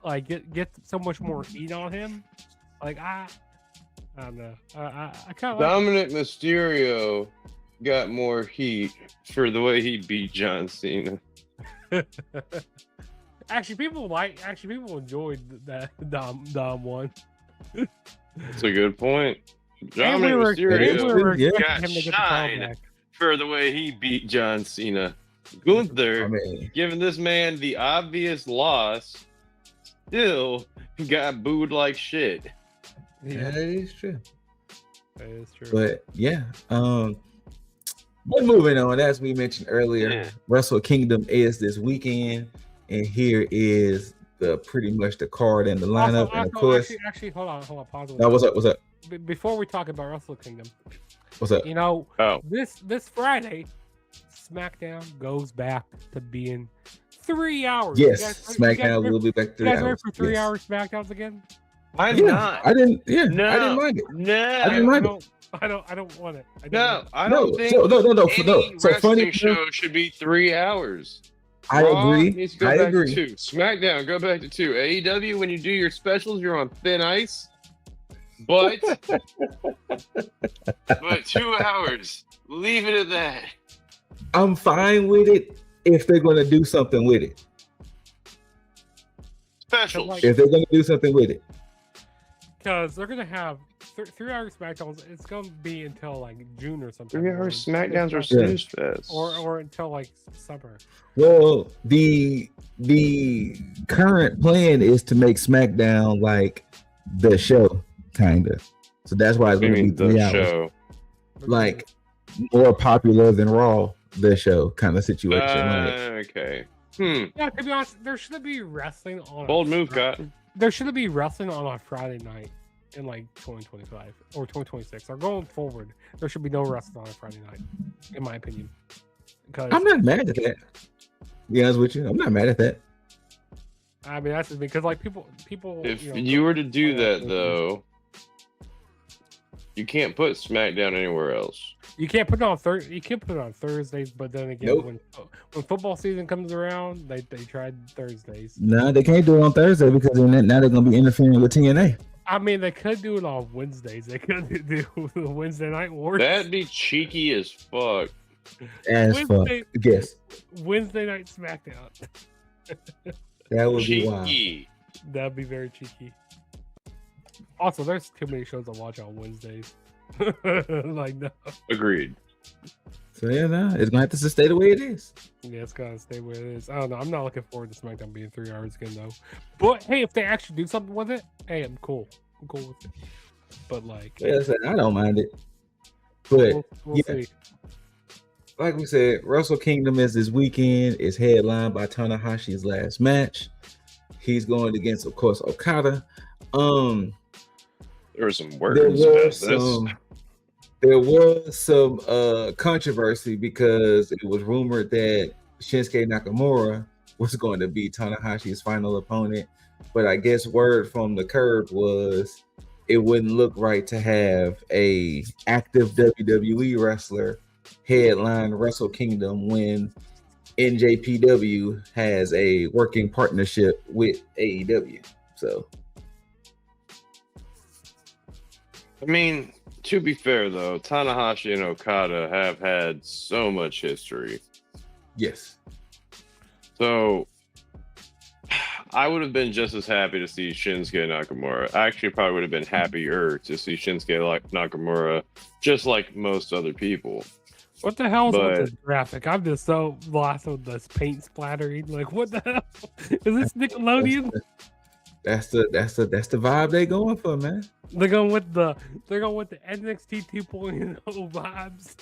Like get so much more heat on him. Like I don't know. I kind of Dominic Mysterio got more heat for the way he beat John Cena. Actually, people enjoyed that Dom one. That's a good point. And we Dominic were Mysterio expecting got him to get the shine comeback. for the way he beat John Cena. Gunther, giving this man the obvious loss, still got booed like shit. Yeah, that is true. That is true. But yeah, but moving on, as we mentioned earlier, Wrestle Kingdom is this weekend, and here is the pretty much the card and the lineup, and of course, actually, hold on, pause. Now, what's up? Before we talk about Wrestle Kingdom, what's up? You know, this Friday, SmackDown goes back to being 3 hours. Yes, SmackDown will be back 3 hours. You guys ready for 3 hour SmackDowns again? I'm not. I didn't. Yeah, no, I didn't mind it. No, I didn't mind it. I don't want it. I don't think any wrestling show should be 3 hours. I agree. Needs to go back to 2. SmackDown, go back to 2. AEW, when you do your specials, you're on thin ice. But 2 hours. Leave it at that. I'm fine with it if they're going to do something with it. Specials. If they're going to do something with it. Because they're going to have 3 hour SmackDowns. It's going to be until like June or something. 3 hour SmackDowns are snooze fest. Or until like summer. Well, the current plan is to make SmackDown like the show, kind of. So that's why it's going to be 3 hours. Show. Like more popular than Raw, the show kind of situation. Okay. Yeah, to be honest, there should be wrestling on. Bold move, Cotton. There should be wrestling on a Friday night in like 2025 or 2026. Or going forward, there should be no wrestling on a Friday night, in my opinion. Because I'm not mad at that. To be honest with you, I'm not mad at that. I mean, that's just because like people. If you were to do that though, you can't put SmackDown anywhere else. You can't put it on You can't put it on Thursdays, but then again, when football season comes around, they tried Thursdays. No, they can't do it on Thursday because now they're gonna be interfering with TNA. I mean, they could do it on Wednesdays. They could do the Wednesday Night Wars. That'd be cheeky as fuck. Yes. Wednesday Night SmackDown. That would cheeky. Be wild. That'd be very cheeky. Also, there's too many shows to watch on Wednesdays. Like, no. Agreed. So yeah, no, it's gonna have to stay the way it is. Yeah, it's gonna stay where it is. I don't know. I'm not looking forward to SmackDown being 3 hours again, though. But hey, if they actually do something with it, hey, I'm cool. I'm cool with it. But like, yeah, I don't mind it. But we'll see. Like we said, Wrestle Kingdom is this weekend. It's headlined by Tanahashi's last match. He's going against, of course, Okada. There were some words about this. There was some controversy because it was rumored that Shinsuke Nakamura was going to be Tanahashi's final opponent. But I guess word from the curb was it wouldn't look right to have a active WWE wrestler headline Wrestle Kingdom when NJPW has a working partnership with AEW. So, I mean, to be fair though, Tanahashi and Okada have had so much history. Yes. So I would have been just as happy to see Shinsuke Nakamura. I actually probably would have been happier to see Shinsuke Nakamura, just like most other people. What the hell is with this graphic? I'm just so lost with this paint splattering. Like, what the hell? Is this Nickelodeon? That's the vibe they going for, man. They're going with the NXT 2.0 vibes.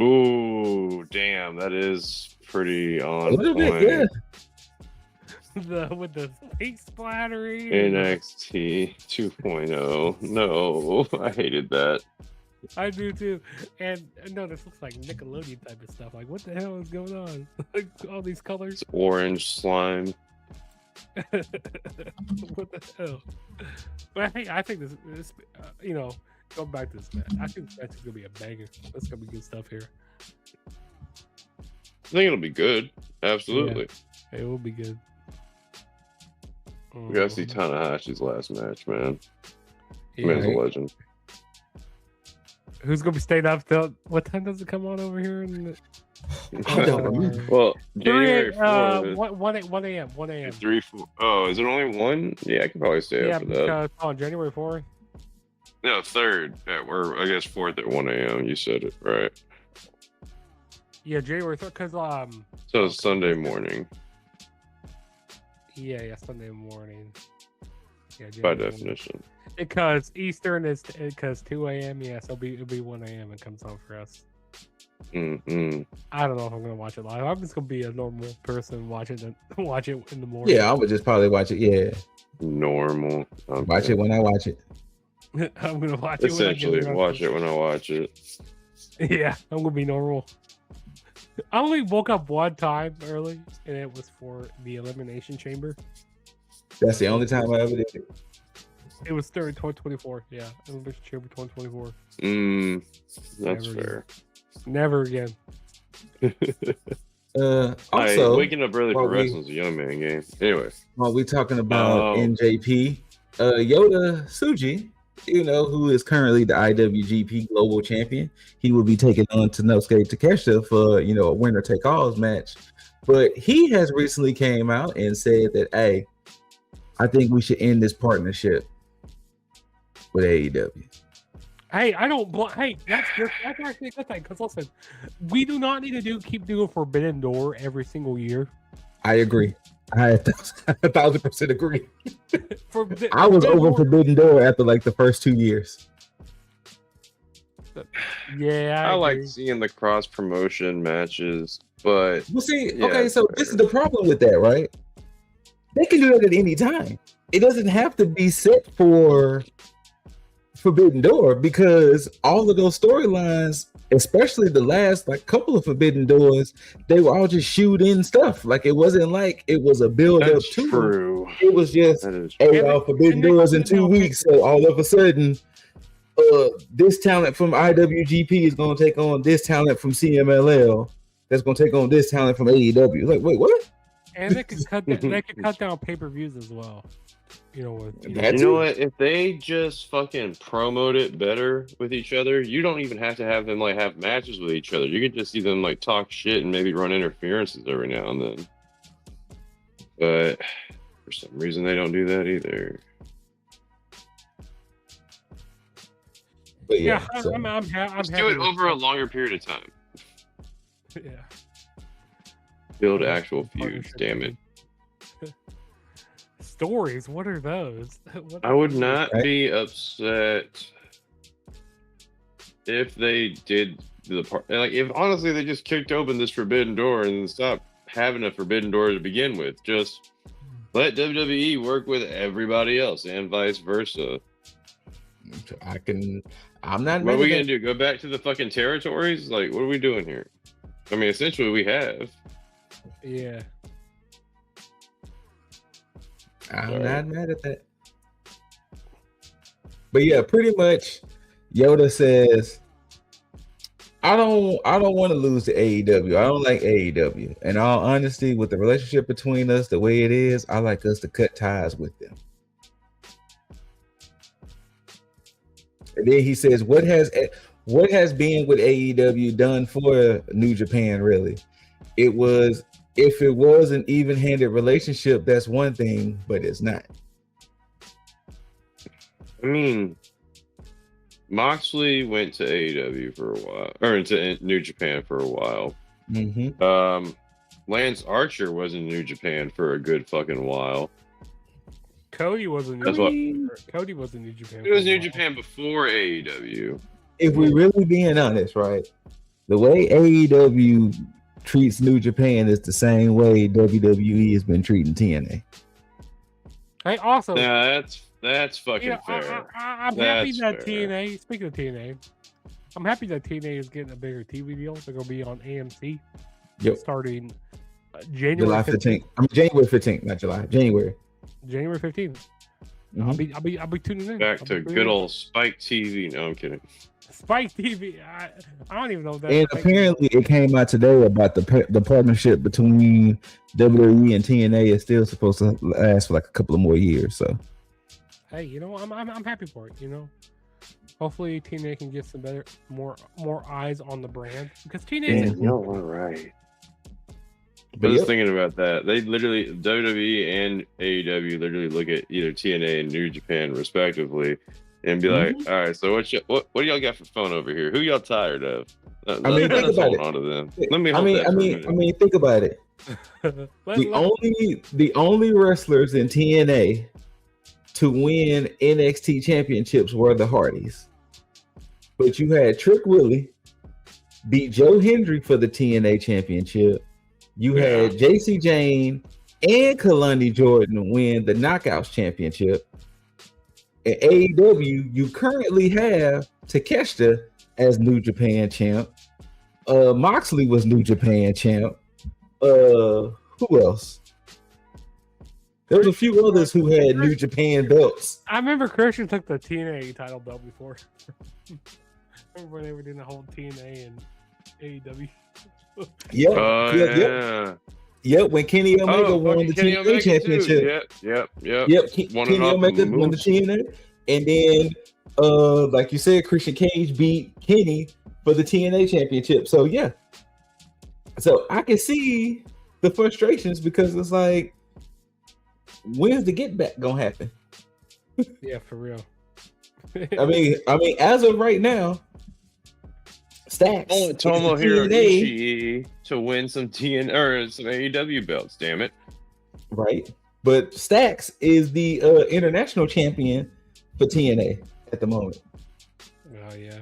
Ooh, damn, that is pretty on a little point. bit, yeah. with the pink splattering. NXT 2.0. No, I hated that. I do too. And no, this looks like Nickelodeon type of stuff. Like, what the hell is going on? Like, all these colors. It's orange slime. What the hell? But hey, I think this go back to this match. I think this match is gonna be a banger. That's gonna be good stuff here. I think it'll be good. Absolutely. Yeah, it will be good. We gotta see Tanahashi's last match, man. Yeah. Man's a legend. Who's gonna be staying up till what time does it come on over here? I don't remember. Well, January 4th. 1 a.m. 1 a.m. 3, 4. Oh, is it only one? Yeah, I could probably stay up for that. because on January 4th. No, 3rd. Or I guess 4th at 1 a.m. You said it right. Yeah, January 3rd. Because So it's Sunday morning. Yeah, Sunday morning. Yeah, By January definition. Because Eastern is 2 a.m. Yeah, so it'll be 1 a.m. It comes on for us. Mm-hmm. I don't know if I'm gonna watch it live. I'm just gonna be a normal person watch it in the morning. Yeah, I would just probably watch it. Yeah, Normal. watch it when I watch it. I'm gonna watch it. Essentially, watch it when I watch it. Yeah, I'm gonna be normal. I only woke up one time early, and it was for the Elimination Chamber. That's the only time I ever did it. It was 2024. Yeah, Elimination Chamber 2024. That's Never fair. Never again. Also, waking up early for wrestling's a young man game. Anyway, while we talking about NJP, Yoda Tsuji, who is currently the IWGP Global Champion, he will be taking on Tenosuke Takeshita for a winner take alls match. But he has recently came out and said that, hey, I think we should end this partnership with AEW. Hey, I don't. Hey, that's actually a good thing. Because listen, we do not need to keep doing Forbidden Door every single year. I agree. I 1,000% agree. I was Forbidden over Door, Forbidden Door after like the first 2 years. Yeah, I like seeing the cross promotion matches, but Well, see, yeah, okay, so this is the problem with that, right? They can do that at any time. It doesn't have to be set for Forbidden Door, because all of those storylines, especially the last couple of Forbidden Doors, they were all just shoot in stuff. Like, it wasn't like it was a build up to true. It was just Forbidden Doors in 2 weeks. So all of a sudden, this talent from IWGP is going to take on this talent from CMLL. That's going to take on this talent from AEW. Like, wait, what? And they could cut down pay-per-views as well. You know what? If they just fucking promote it better with each other, you don't even have to have them have matches with each other. You could just see them talk shit and maybe run interferences every now and then. But for some reason, they don't do that either. But yeah, I'm Let's happy do it over a longer period of time. Yeah. Build actual feuds. Damn it. Stories. What are those? I would not be upset if they did the part. If honestly they just kicked open this Forbidden Door and stopped having a Forbidden Door to begin with. Just let WWE work with everybody else and vice versa. I'm not. What are we gonna do? Go back to the fucking territories? What are we doing here? I mean, essentially we have. Yeah. I'm not mad at that. But yeah, pretty much Yoda says, I don't want to lose to AEW. I don't like AEW. In all honesty, with the relationship between us the way it is, I like us to cut ties with them. And then he says, what has being with AEW done for New Japan, really? If it was an even-handed relationship, that's one thing, but it's not. I mean, Moxley went to AEW for a while, or into New Japan for a while. Mm-hmm. Lance Archer was in New Japan for a good fucking while. Cody was in New Japan. Cody was in New Japan. It was New Japan before AEW. If we're really being honest, right? The way AEW treats New Japan is the same way WWE has been treating TNA. Hey, also, Nah, that's fucking fair. I'm happy That's that fair. TNA. Speaking of TNA, I'm happy that TNA is getting a bigger TV deal. They're gonna be on AMC starting January July 15th. I mean January 15th, not July. January 15th. Mhm. I'll be tuning in. Back I'll to be tuning good in. old Spike TV. No, I'm kidding. Spike TV. I don't even know if that's And Spike apparently it came out today about the partnership between WWE and TNA is still supposed to last for like a couple of more years. So hey, you know, I'm happy for it. You know, hopefully TNA can get some more eyes on the brand because TNA. Mhm. You're right. But I was yep. thinking about that. They literally, WWE and AEW literally look at either TNA and New Japan respectively and be like, all right, so what do y'all got for fun over here? Who y'all tired of? I mean, think about it. On to them. Let me I mean, think about it. The only wrestlers in TNA to win NXT championships were the Hardys. But you had Trick Willie beat Joe Hendry for the TNA championship. You had JC Jane and Kalani Jordan win the Knockouts championship. At AEW, you currently have Takeshita as New Japan champ. Moxley was New Japan champ. Who else? There was a few others who had New Japan belts. I remember Christian took the TNA title belt before. Remember when they were doing the whole TNA and AEW? Yep. When Kenny Omega won the TNA championship. Yep. Kenny Omega won the TNA, and then, like you said, Christian Cage beat Kenny for the TNA championship. So yeah. So I can see the frustrations because it's like, when's the get back gonna happen? Yeah, for real. I mean, as of right now, Stacks Tomohiro Ishii to win some TN or some AEW belts. Damn it! Right, but Stacks is the international champion for TNA at the moment. Oh yeah.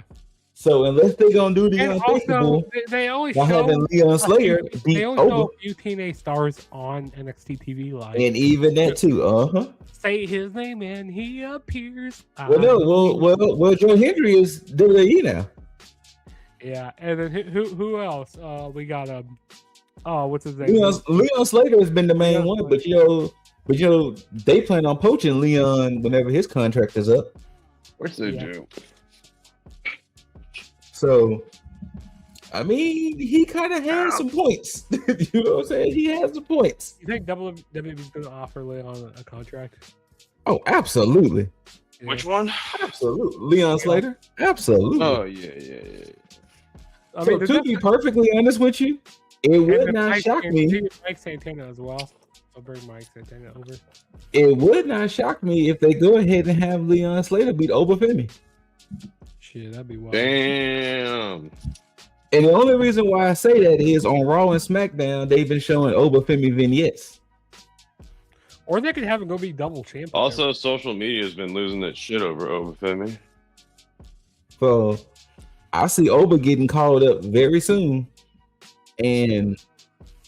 So unless they're gonna do the unthinkable, they only by show having Leon Slayer beat they only show Oba, a few TNA stars on NXT TV Live, and even that too. Say his name and he appears. Well, Joe Hendry is WWE now. Yeah, and then who else? We got what's his name? Leon Slater has been the main one, but you know they plan on poaching Leon whenever his contract is up. What's they do? So, I mean, he kind of has some points. You know what I'm saying? He has some points. You think WWE's going to offer Leon a contract? Oh, absolutely. Yeah. Which one? Absolutely. Leon Slater? Absolutely. Oh, yeah. I So mean, to be perfectly honest with you, it would not shock me. Mike Santana as well. I'll bring Mike Santana over. It would not shock me if they go ahead and have Leon Slater beat Obafemi. Shit, that'd be wild. Damn. And the only reason why I say that is on Raw and SmackDown, they've been showing Obafemi vignettes. Or they could have him go be double champion. Also, social media has been losing its shit over Obafemi. So I see Oba getting called up very soon. And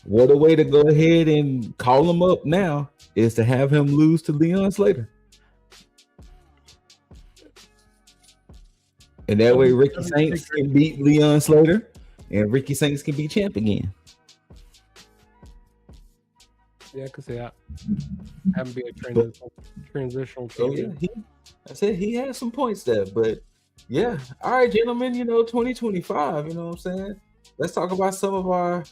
what a way to go ahead and call him up now is to have him lose to Leon Slater. And that way Ricky Saints can beat Leon Slater and Ricky Saints can be champ again. Yeah, I could see that. Have him be a transitional champion. Yeah, I said he has some points there, but yeah. All right, gentlemen, 2025, you know what I'm saying? Let's talk about some of our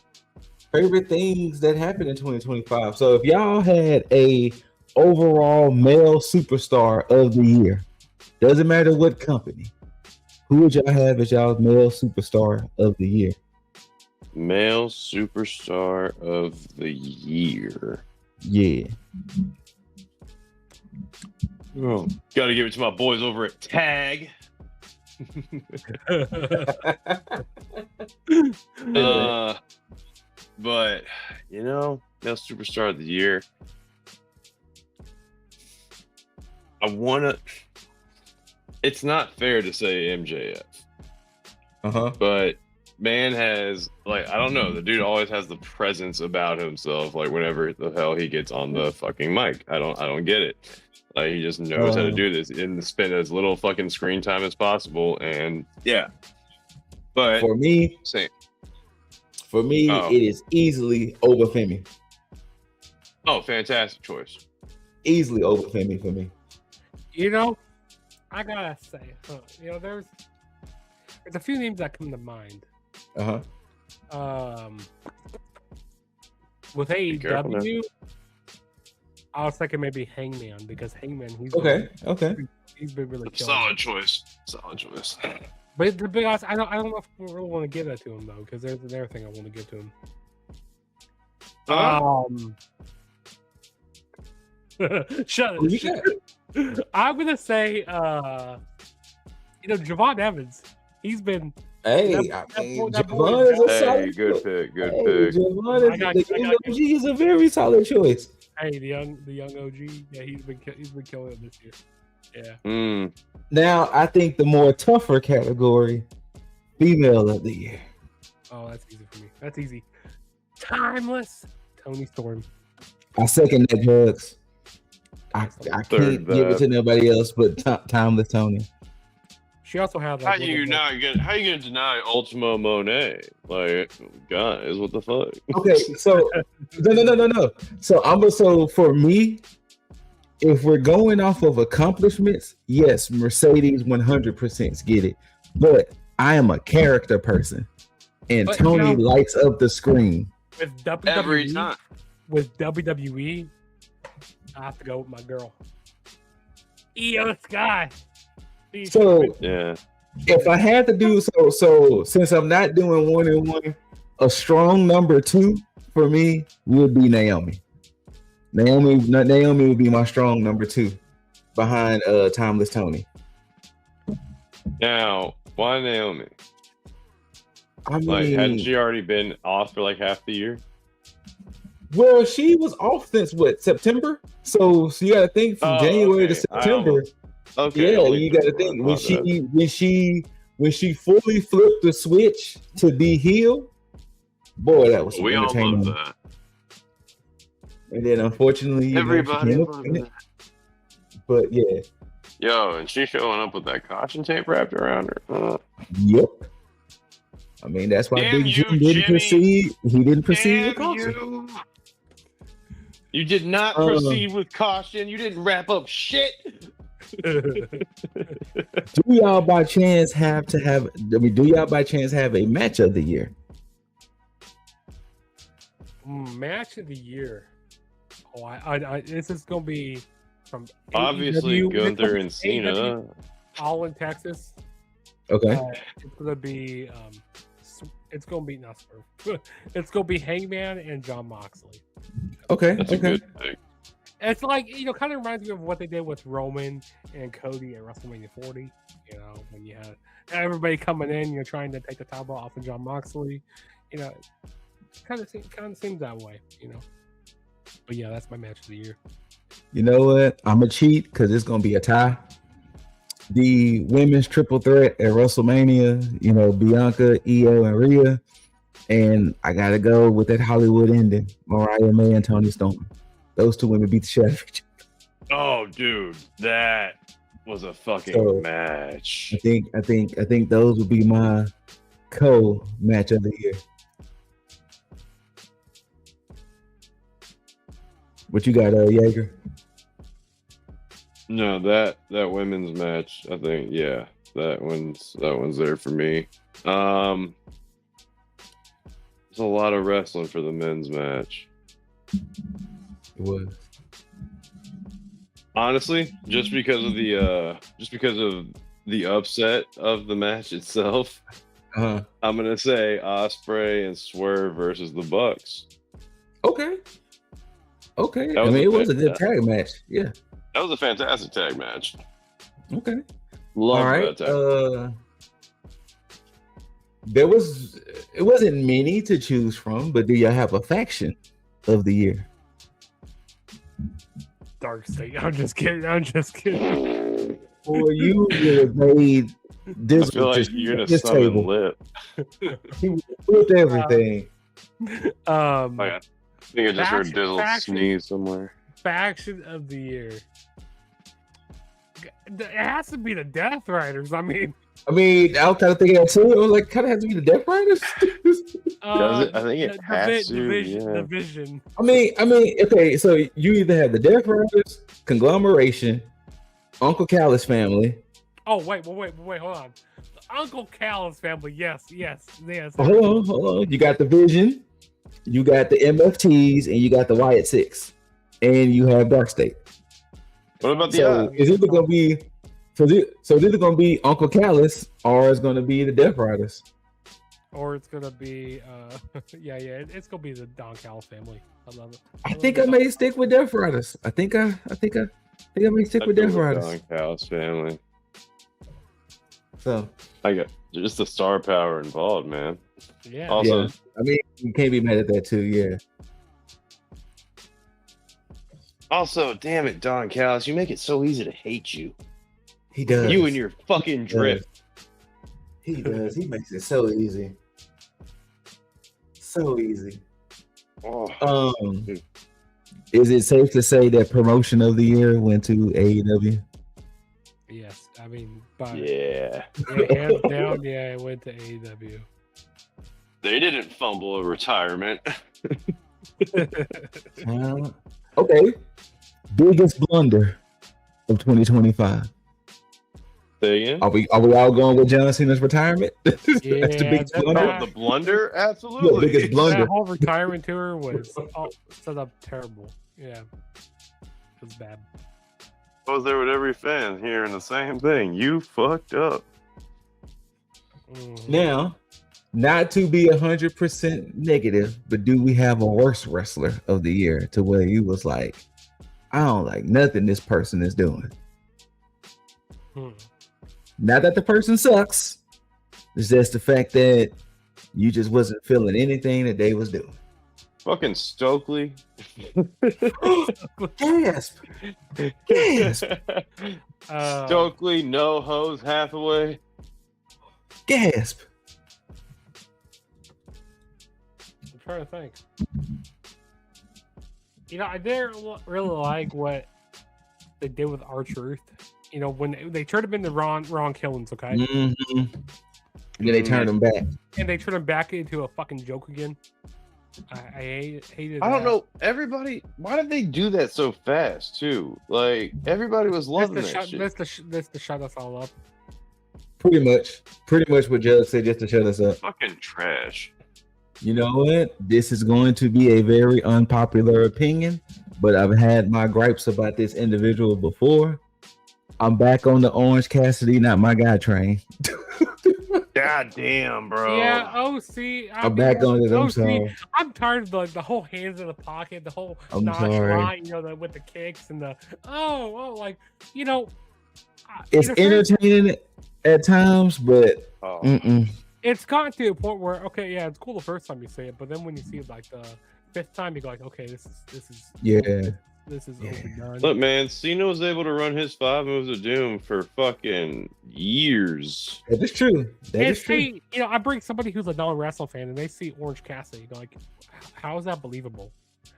favorite things that happened in 2025. So if y'all had a overall male superstar of the year, doesn't matter what company, who would y'all have as y'all's male superstar of the year? Male superstar of the year. Yeah. Oh, gotta give it to my boys over at T.A.G. But male superstar of the year. It's not fair to say MJF. Uh-huh. But man has like I don't know. The dude always has the presence about himself. Like whenever the hell he gets on the fucking mic, I don't get it. Like he just knows how to do this and spend as little fucking screen time as possible. And yeah, but For me, same. it is easily over Femi. Oh, fantastic choice. Easily over Femi for me. You know, I gotta say, you know, there's a few names that come to mind. With AEW, I was thinking maybe Hangman because Hangman, he's okay. He's been really killing. Solid choice. But to be honest, I don't know if we really want to give that to him though, because there's another thing I want to give to him. Shut it. I'm gonna say, you know, Javon Evans. He's been. Javon is a solid good pick. Javon is a very solid choice. Hey, the young OG. Yeah, he's been killing it this year. Yeah. Now I think the more tougher category, female of the year. Oh, that's easy for me. That's easy. Timeless Tony Storm. I second that, Juggs. I can't give it to nobody else but Timeless Tony. She also had how you gonna deny Ultimo Monet? Like, guys, what the fuck? Okay, so no. So for me, if we're going off of accomplishments, yes, Mercedes 100% get it. But I am a character person, and Tony lights up the screen with WWE. Every time. With WWE, I have to go with my girl, Io Sky. So yeah, if I had to do so since I'm not doing 1-1, a strong number 2 for me would be Naomi. Naomi would be my strong number 2 behind Timeless Tony. Now, why Naomi? I mean, like, hadn't she already been off for like half the year? Well, she was off since what, September? So you got to think from January to September. Okay. Yeah, you got to think when she fully flipped the switch to be heel. Boy, that was we entertaining. all love that. And then unfortunately, everybody loves it. But yeah. Yo, and she's showing up with that caution tape wrapped around her. Yep. I mean, that's why Big Jim didn't proceed. He didn't proceed with caution. You did not proceed with caution. You didn't wrap up shit. Do y'all by chance have a match of the year? Match of the year. Oh, I this is gonna be from obviously AEW. Gunther and Cena. All in Texas. Okay. It's gonna be it's gonna be not Swerve. It's gonna be Hangman and John Moxley. Okay. That's a good pick. It's like, you know, kind of reminds me of what they did with Roman and Cody at WrestleMania 40. You know, when you had everybody coming in, you're trying to take the title off of John Moxley. You know, kind of seems that way. You know, but yeah, that's my match of the year. You know what? I'm gonna cheat because it's gonna be a tie. The women's triple threat at WrestleMania. You know, Bianca, Io, and Rhea, and I gotta go with that Hollywood ending. Mariah May and Toni Storm. Those two women beat the shit out of each other. Oh, dude, that was a fucking match. I think those would be my co-match of the year. What you got, Jaeger? No, that women's match, I think, yeah, that one's there for me. There's a lot of wrestling for the men's match. It was. Honestly, just because of the upset of the match itself, I'm gonna say Ospreay and Swerve versus the Bucks. Okay. I mean, it was a good tag match. Yeah. That was a fantastic tag match. Okay. Love all right. that tag. It wasn't many to choose from, but do y'all have a faction of the year? Dark State. I'm just kidding. Or you would have made This I feel was like just you're gonna this summon table. Lip. He flipped everything. I think I just heard Dizzle faction- sneeze somewhere. Faction of the year. It has to be the Death Riders. I mean, I was kind of thinking that too. I was like, kind of has to be the Death Riders. Does it? I think it has to. The Vision. I mean, okay. So you either have the Death Riders, Conglomeration, Uncle Callus family. Oh wait, hold on. The Uncle Callus family. Yes. Hold on. You got the Vision, you got the MFTs, and you got the Wyatt Six, and you have Dark State. What about the So is it going to be? So this is going to be Uncle Callus, or it's going to be the Death Riders? Or it's gonna be, it's gonna be the Don Callis family. I love it. I think I may stick with Death Riders. I think I may stick with Death Riders. House family. So I got just the star power involved, man. Yeah. Also, I mean, you can't be mad at that too. Yeah. Also, damn it, Don Callis, you make it so easy to hate you. He does. You and your fucking drip. He does. He makes it so easy. So easy. Oh. Is it safe to say that promotion of the year went to AEW? Yes. I mean, but Yeah. hands down, yeah, it went to AEW. They didn't fumble a retirement. Okay. Biggest blunder of 2025. Say again? Are we all going with John Cena's retirement? That's the biggest that's blunder. not- The blunder? Yeah, Absolutely. biggest blunder. That whole retirement tour was set up terrible. Yeah. It was bad. I was there with every fan hearing the same thing. You fucked up. Mhm. Now, not to be 100% negative, but do we have a worse wrestler of the year to where you was like, I don't like nothing this person is doing? Hmm. Not that the person sucks. It's just the fact that you just wasn't feeling anything that they was doing. Fucking Stokely. Gasp! Gasp! Stokely, no hose, Hathaway. Gasp! I'm trying to think. You know, I didn't really like what they did with R-Truth. You know, when they turned him into Ron Killings, okay? Mm-hmm. And then they turned him back. And they turned him back into a fucking joke again. I hated I don't that. know. Everybody, why did they do that so fast, too? Like, everybody was loving that shit. That's to shut us all up. Pretty much what Juggs said, just to shut us up. Fucking trash. You know what? This is going to be a very unpopular opinion, but I've had my gripes about this individual before. I'm back on the Orange Cassidy, not my guy train. God damn, bro. Yeah, I'm back on it. I'm sorry. I'm tired of the whole hands in the pocket, the whole I'm nonchalant, sorry. you know, with the kicks and the like, you know, It's entertaining at times, but Oh. it's gotten to a point where it's cool the first time you see it, but then when you see it like the fifth time, you go like, okay, this is yeah. This is overdone. Look, man, Cena was able to run his 5 moves of doom for fucking years. That is true. You know, I bring somebody who's a non-wrestling fan and they see Orange Cassidy, go like, how is that believable?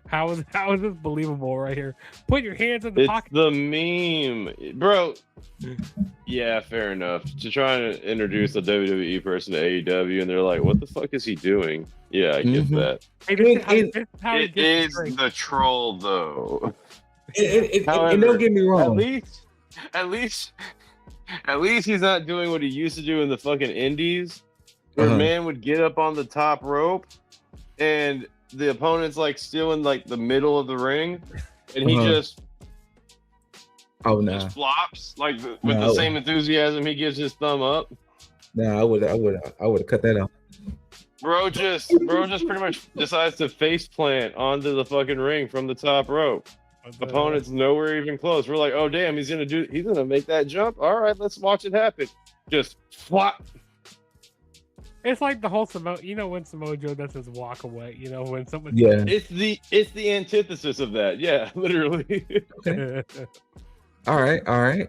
How is this believable right here? Put your hands in the It's pocket. the meme, bro. Yeah, fair enough. To try and introduce a WWE person to AEW, and they're like, "What the fuck is he doing?" Yeah, I get that. Hey, this is how he It gets is the drink. the troll, though. And However, don't get me wrong. At least he's not doing what he used to do in the fucking indies, where Uh-huh. man would get up on the top rope, and the opponent's like still in like the middle of the ring, and he Uh-huh. just Nah. flops like with No. the same enthusiasm he gives his thumb up. Nah, I would have cut that off. Bro just pretty much decides to face plant onto the fucking ring from the top rope. Opponent's nowhere even close. We're like, oh damn, he's gonna make that jump. All right, let's watch it happen. Just flop. It's like the whole you know, when Samoa Joe does his walk away, you know, when someone Yeah. It's the antithesis of that. Yeah, literally. All right.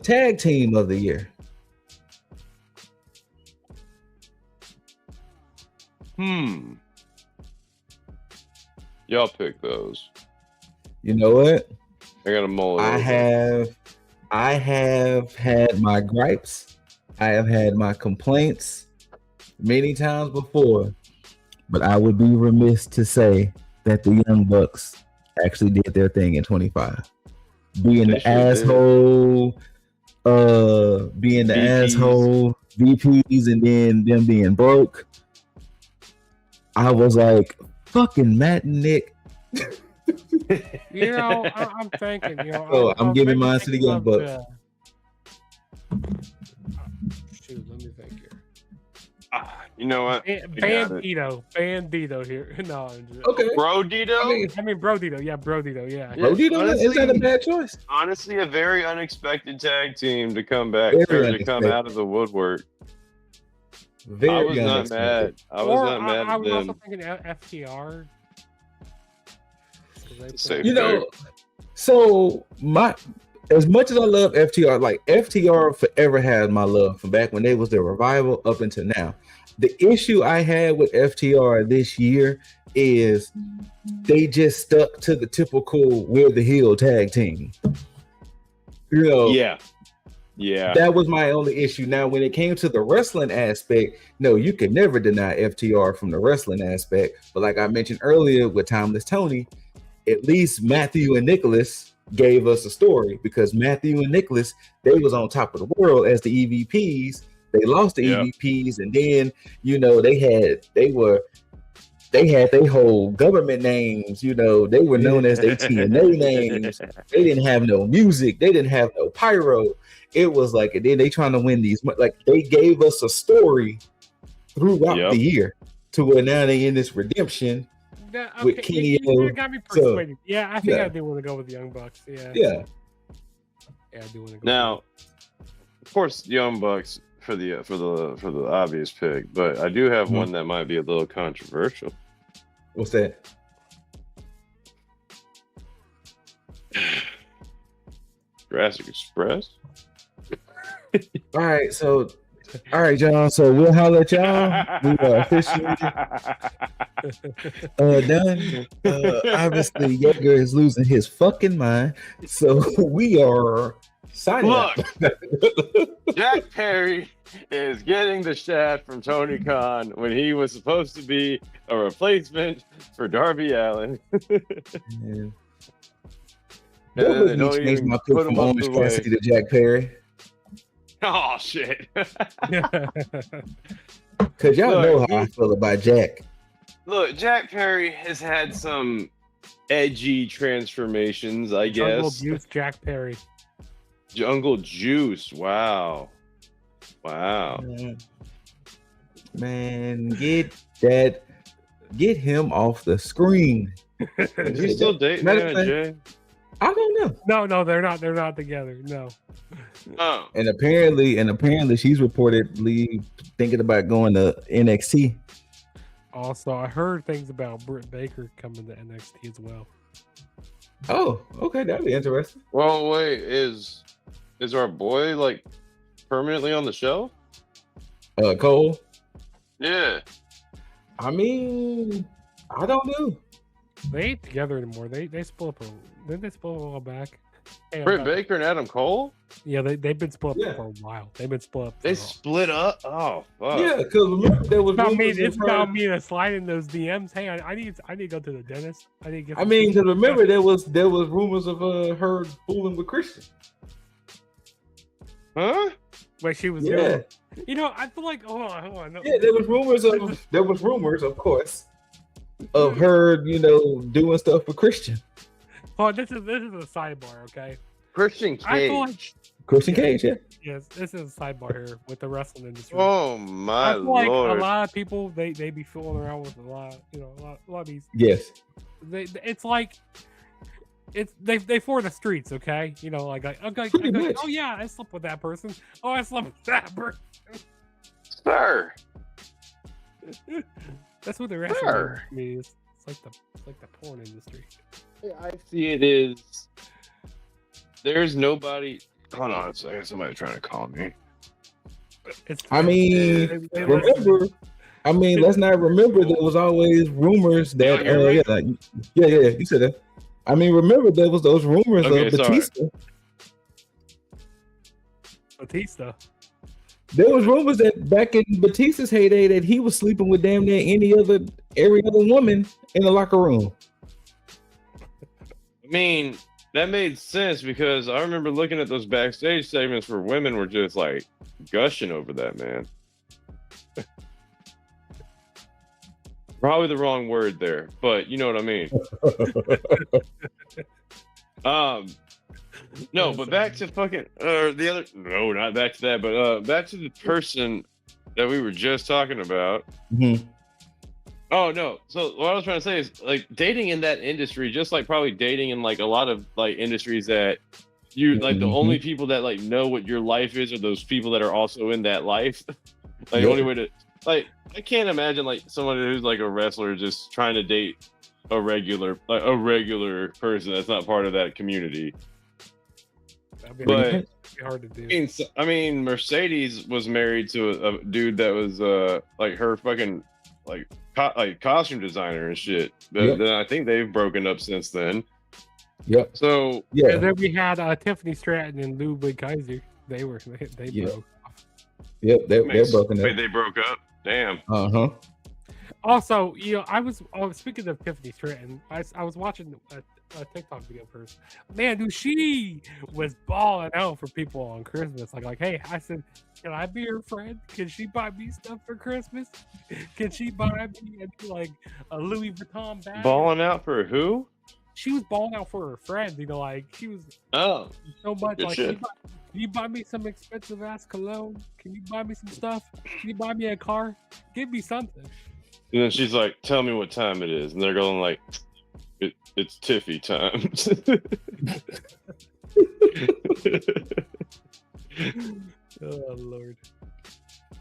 Tag team of the year. Y'all pick those. You know what? I got to mull it I over. have had my gripes. I have had my complaints many times before, but I would be remiss to say that the Young Bucks actually did their thing in 25. Being the asshole, being the VPs. asshole VPs, and then them being broke. I was like, fucking Matt and Nick. You know, I'm thinking. You know, So I'm giving maybe mine to the thinking Young of Bucks. Shoot, let me think here. You know what? Bandito here. No, Okay. Bro Dito? I mean, Brodito. Yeah, Brodito. Yeah. Bro Dito, is that a bad choice? Honestly, a very unexpected tag team to come back, to come out of the woodwork. I was not mad. I was not mad I at was them. also thinking FTR. You know, so as much as I love FTR, like FTR forever had my love from back when they was the Revival up until now. The issue I had with FTR this year is they just stuck to the typical we're the heel tag team. You know, yeah. That was my only issue. Now, when it came to the wrestling aspect, no, you can never deny FTR from the wrestling aspect. But like I mentioned earlier with Timeless Tony, at least Matthew and Nicholas gave us a story, because Matthew and Nicholas, they was on top of the world as the EVPs. They lost the EVPs, and then they had their whole government names. They were known as their TNA names. They didn't have no music. They didn't have no pyro. It was like, and then they trying to win these. Like, they gave us a story throughout the year to where now they in this redemption. With Kenny, you got me persuaded. I think I do want to go with the Young Bucks. Yeah, I do want to go. Now, of course, Young Bucks for the obvious pick, but I do have one that might be a little controversial. What's that? Jurassic Express. All right, John. So we'll holler at y'all. We are officially done. Obviously, Yeager is losing his fucking mind. So we are signing out. Jack Perry is getting the shaft from Tony Khan when he was supposed to be a replacement for Darby Allin. Don't let me change my pick from Orange Cassidy to Jack Perry. Oh shit! Because y'all know how I feel about Jack. Look, Jack Perry has had some edgy transformations, I guess. Jungle Juice Jack Perry. Jungle Juice. Wow. Man, get him off the screen. Is he still dating Jay? I don't know. No, they're not. They're not together. No. Oh. And apparently she's reportedly thinking about going to NXT. Also, I heard things about Britt Baker coming to NXT as well. Oh, okay, that'd be interesting. Well, wait, is our boy like permanently on the show? Cole? Yeah. I mean, I don't know. They ain't together anymore. They split up. Didn't they split a while back? Hey, Britt Baker and Adam Cole? Yeah, they've been split up for a while. They've been split up. They split up? Oh, fuck. Yeah, because remember there was it's not me to slide in those DMs. Hey, I need to go to the dentist. Because remember there was rumors of her fooling with Christian. Huh? Wait, she was doing. I feel like hold on. No. Yeah, there was rumors, of course, of her, doing stuff for Christian. Oh, this is a sidebar, okay? Christian Cage. Christian Cage, yeah. Yes, this is a sidebar here with the wrestling industry. Oh my Lord! Lord! A lot of people they be fooling around with a lot of these. Yes. It's like they for the streets, okay? Oh yeah, I slept with that person. Oh, I slept with that person. Sir. That's what the wrestling industry is. It's like the porn industry. I see it is. There's nobody. Hold on a second. Somebody trying to call me. Remember I mean, let's not remember there was always rumors that yeah, you said that. I mean, remember there was those rumors of Batista. Batista. There was rumors that back in Batista's heyday that he was sleeping with damn near every other woman in the locker room. I mean, that made sense because I remember looking at those backstage segments where women were just like gushing over that man. Probably the wrong word there, but you know what I mean. No, but back to fucking the other. No, not back to that, but back to the person that we were just talking about. Mm-hmm. Oh no! So what I was trying to say is, like, dating in that industry, just like probably dating in like a lot of like industries that you like, the only people that like know what your life is are those people that are also in that life. Like the only way to like, I can't imagine like someone who's like a wrestler just trying to date a regular person that's not part of that community. But hard to do. I mean, Mercedes was married to a dude that was like her fucking like costume designer and shit. Then I think they've broken up since then. Yep. So yeah. And then we had Tiffany Stratton and Ludwig Kaiser. They broke off. Yep, they're broken up. Wait, they broke up. Damn. Also, you know, I was speaking of Tiffany Stratton. I was watching a TikTok video first. Man, dude, she was balling out for people on Christmas. Like, hey, I said, can I be her friend? Can she buy me stuff for Christmas? Can she buy me like a Louis Vuitton bag? Balling out for who? She was balling out for her friends. You know, like she was so much like. Can you buy me some expensive ass cologne? Can you buy me some stuff? Can you buy me a car? Give me something. And then she's like, tell me what time it is. And they're going like, it's Tiffy time. Oh, Lord.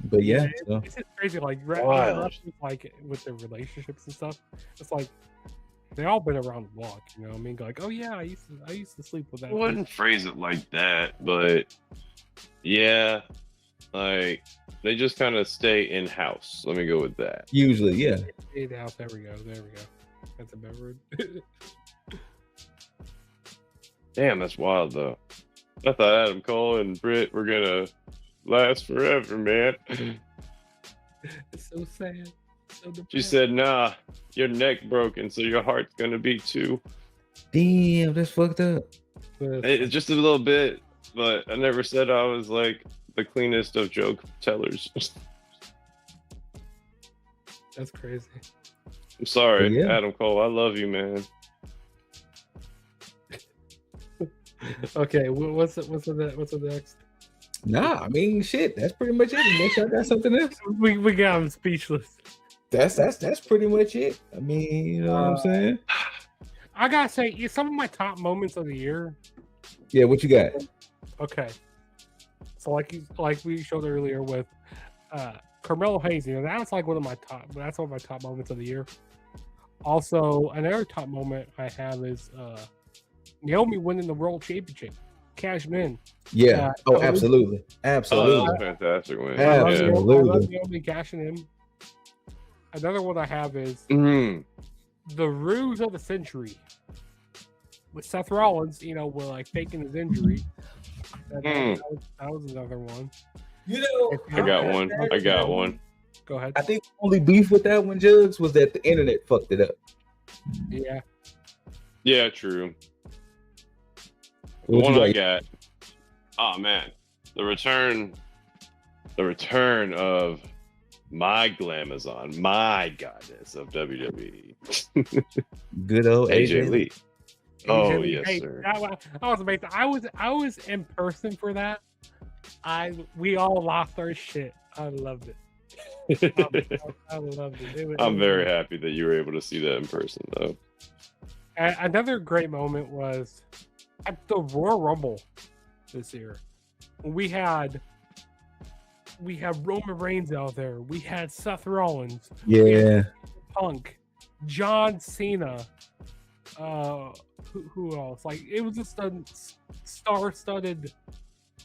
But yeah. It's just crazy. Like, like with their relationships and stuff. It's like, they all been around the block, you know what I mean? Like, oh yeah, I used to sleep with that. I wouldn't phrase it like that, but yeah, like they just kind of stay in house. Let me go with that. Usually, yeah. In house. There we go. That's a better word. Damn, that's wild though. I thought Adam Cole and Britt were gonna last forever, man. It's so sad. She said, nah, your neck broken, so your heart's gonna be too. Damn, that's fucked up. It's just a little bit, but I never said I was like the cleanest of joke tellers. That's crazy. I'm sorry, Adam Cole. I love you, man. Okay, what's the next? Nah, I mean, shit. That's pretty much it. Unless y'all got something else, we got him speechless. That's pretty much it. I mean, you know what I'm saying? I gotta say, some of my top moments of the year. Yeah, what you got? Okay, so like we showed earlier with Carmelo Hayes, you know, that's like one of my top moments of the year. Also, another top moment I have is Naomi winning the world championship, cashing in. Yeah. Absolutely. Oh, that was a fantastic win. Absolutely. I love Naomi cashing in. Another one I have is the ruse of the century with Seth Rollins. You know, with like faking his injury. That was another one. You know, I got one. Go ahead. I think the only beef with that one, Juggs, was that the internet fucked it up. Yeah. Yeah, true. The one I got. Oh man, the return of my Glamazon, my goddess of WWE. Good old AJ Lee. Oh yes, hey, sir. I was amazing. I was in person for that. We all lost our shit. I loved it. I loved it. I'm very happy that you were able to see that in person, though. Another great moment was at the Royal Rumble this year. We had Roman Reigns out there. We had Seth Rollins. Yeah. Punk, John Cena. Who else? Like, it was just a star-studded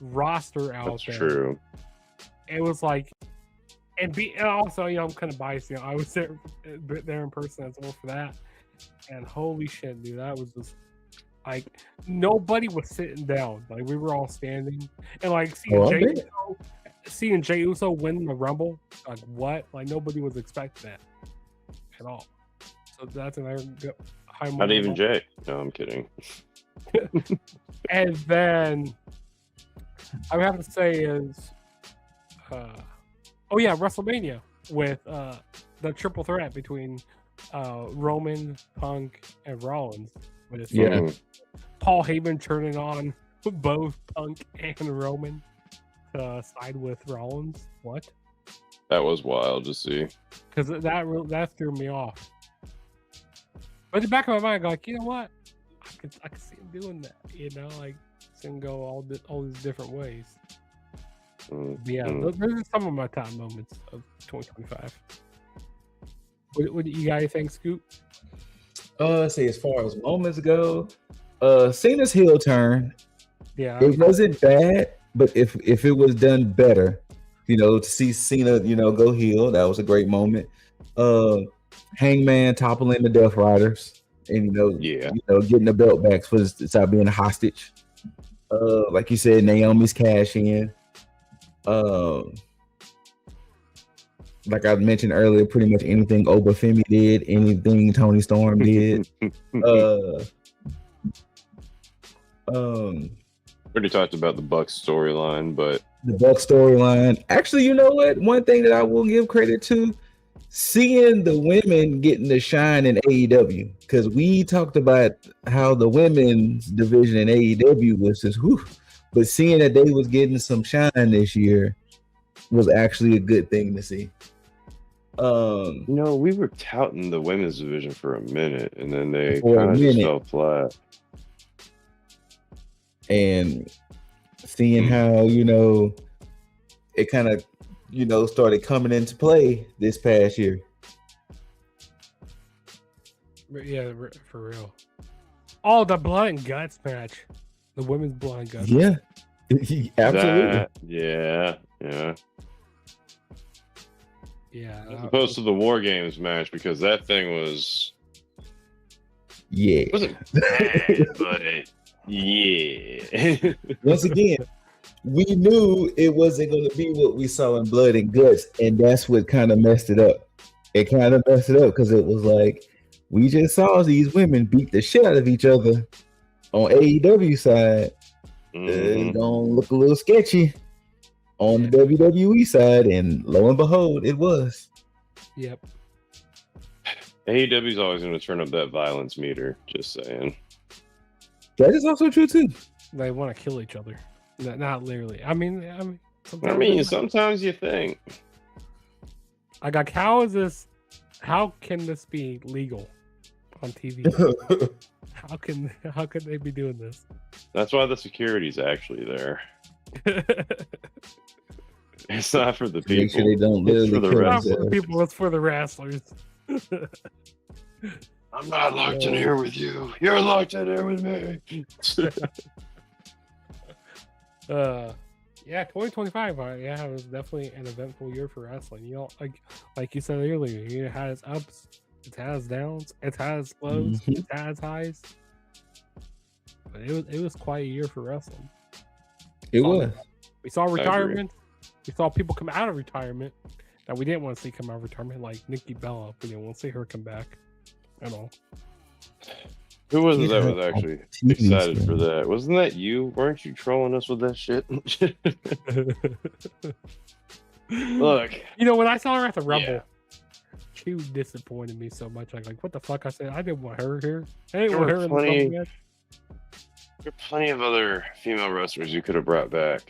roster out there. That's true. It was like and also, I'm kind of biased. I was there in person as well for that, and holy shit, dude, that was just like nobody was sitting down. Like we were all standing, and like seeing Jey Uso win the Rumble, like what? Like nobody was expecting that at all. So that's another high moment. Not even Jay. No, I'm kidding. And then I would have to say is, WrestleMania with the triple threat between Roman, Punk, and Rollins. With Paul Heyman turning on both Punk and Roman to side with Rollins. What? That was wild to see. Because that threw me off. But in the back of my mind, like, you know what? I could see him doing that. Like seeing him go all these different ways. Yeah, those are some of my top moments of 2025. What do you guys think, Scoot? Say as far as moments go, Cena's heel turn. Yeah, it wasn't bad, but if it was done better, to see Cena, go heel, that was a great moment. Hangman toppling the Death Riders, and getting the belt back for stop being a hostage. Like you said, Naomi's cash in. Like I mentioned earlier, pretty much anything Obafemi did, anything Tony Storm did. Already talked about the Bucks storyline, but the Bucks storyline. Actually, you know what? One thing that I will give credit to, seeing the women getting the shine in AEW, because we talked about how the women's division in AEW was just whew, but seeing that they was getting some shine this year was actually a good thing to see. We were touting the women's division for a minute, and then they kind of just fell flat. And seeing how it kind of started coming into play this past year. Yeah, for real. Oh, the blood and guts match, the women's blood and guts. Yeah, absolutely. Yeah. As opposed to the War Games match, because that thing was. Yeah. It wasn't bad, but yeah. Once again, we knew it wasn't going to be what we saw in Blood and Guts, and that's what kind of messed it up. It kind of messed it up because it was like we just saw these women beat the shit out of each other on AEW side. It's gonna look a little sketchy on the WWE side, and lo and behold, it was. Yep. AEW's always going to turn up that violence meter. Just saying. That is also true too. They want to kill each other. Not literally. I mean, sometimes you think. Like, how can this be legal on TV? how can they be doing this? That's why the security's actually there. It's not for the people. Make sure they don't it's for the not for the people. It's for the wrestlers. I'm not locked in here with you. You're locked in here with me. Yeah, 2025. It was definitely an eventful year for wrestling. Like you said earlier, it has ups, it has downs, it has lows, it has highs. But it was quite a year for wrestling. It was. We saw retirement. We saw people come out of retirement that we didn't want to see come out of retirement, like Nikki Bella. We didn't want to see her come back at all. Who was it that was actually excited for that? Wasn't that you? Weren't you trolling us with that shit? Look. When I saw her at the Rumble, she disappointed me so much. Like, what the fuck? I said, I didn't want her here. I didn't want her in the Rumble match. There are plenty of other female wrestlers you could have brought back.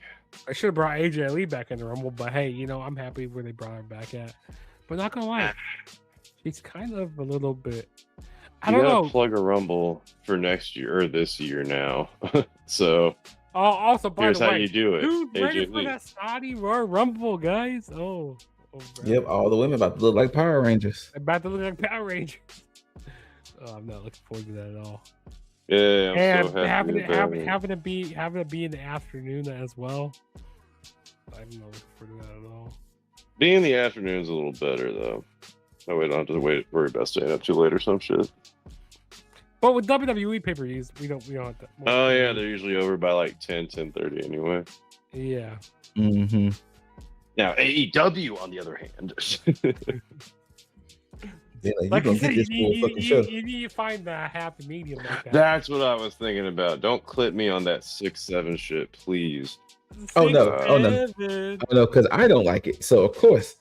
I should have brought AJ Lee back in the Rumble, but hey, I'm happy where they brought her back at. But not gonna lie, she's kind of a little bit. I don't know. Plug a Rumble for next year or this year now. So. Also, by here's the way, how you do it. Dude, ready for that Saudi Royal Rumble, guys? Oh, yep. All the women about to look like Power Rangers. About to look like Power Rangers. Oh, I'm not looking forward to that at all. Yeah, I'm so happy having to be in the afternoon as well. I'm not looking forward to that at all. Being in the afternoon is a little better though. That way I don't have to worry about staying up too late or some shit. But with WWE pay-per-views, we don't have that. Oh yeah, they're usually over by like 10:30 anyway. Yeah. Mm-hmm. Now AEW on the other hand. Yeah, Like you I gonna said, get this full fucking show. you need to find the happy medium like that. That's what I was thinking about. Don't clip me on that 6-7 shit, please. Oh no, because I don't like it. So of course.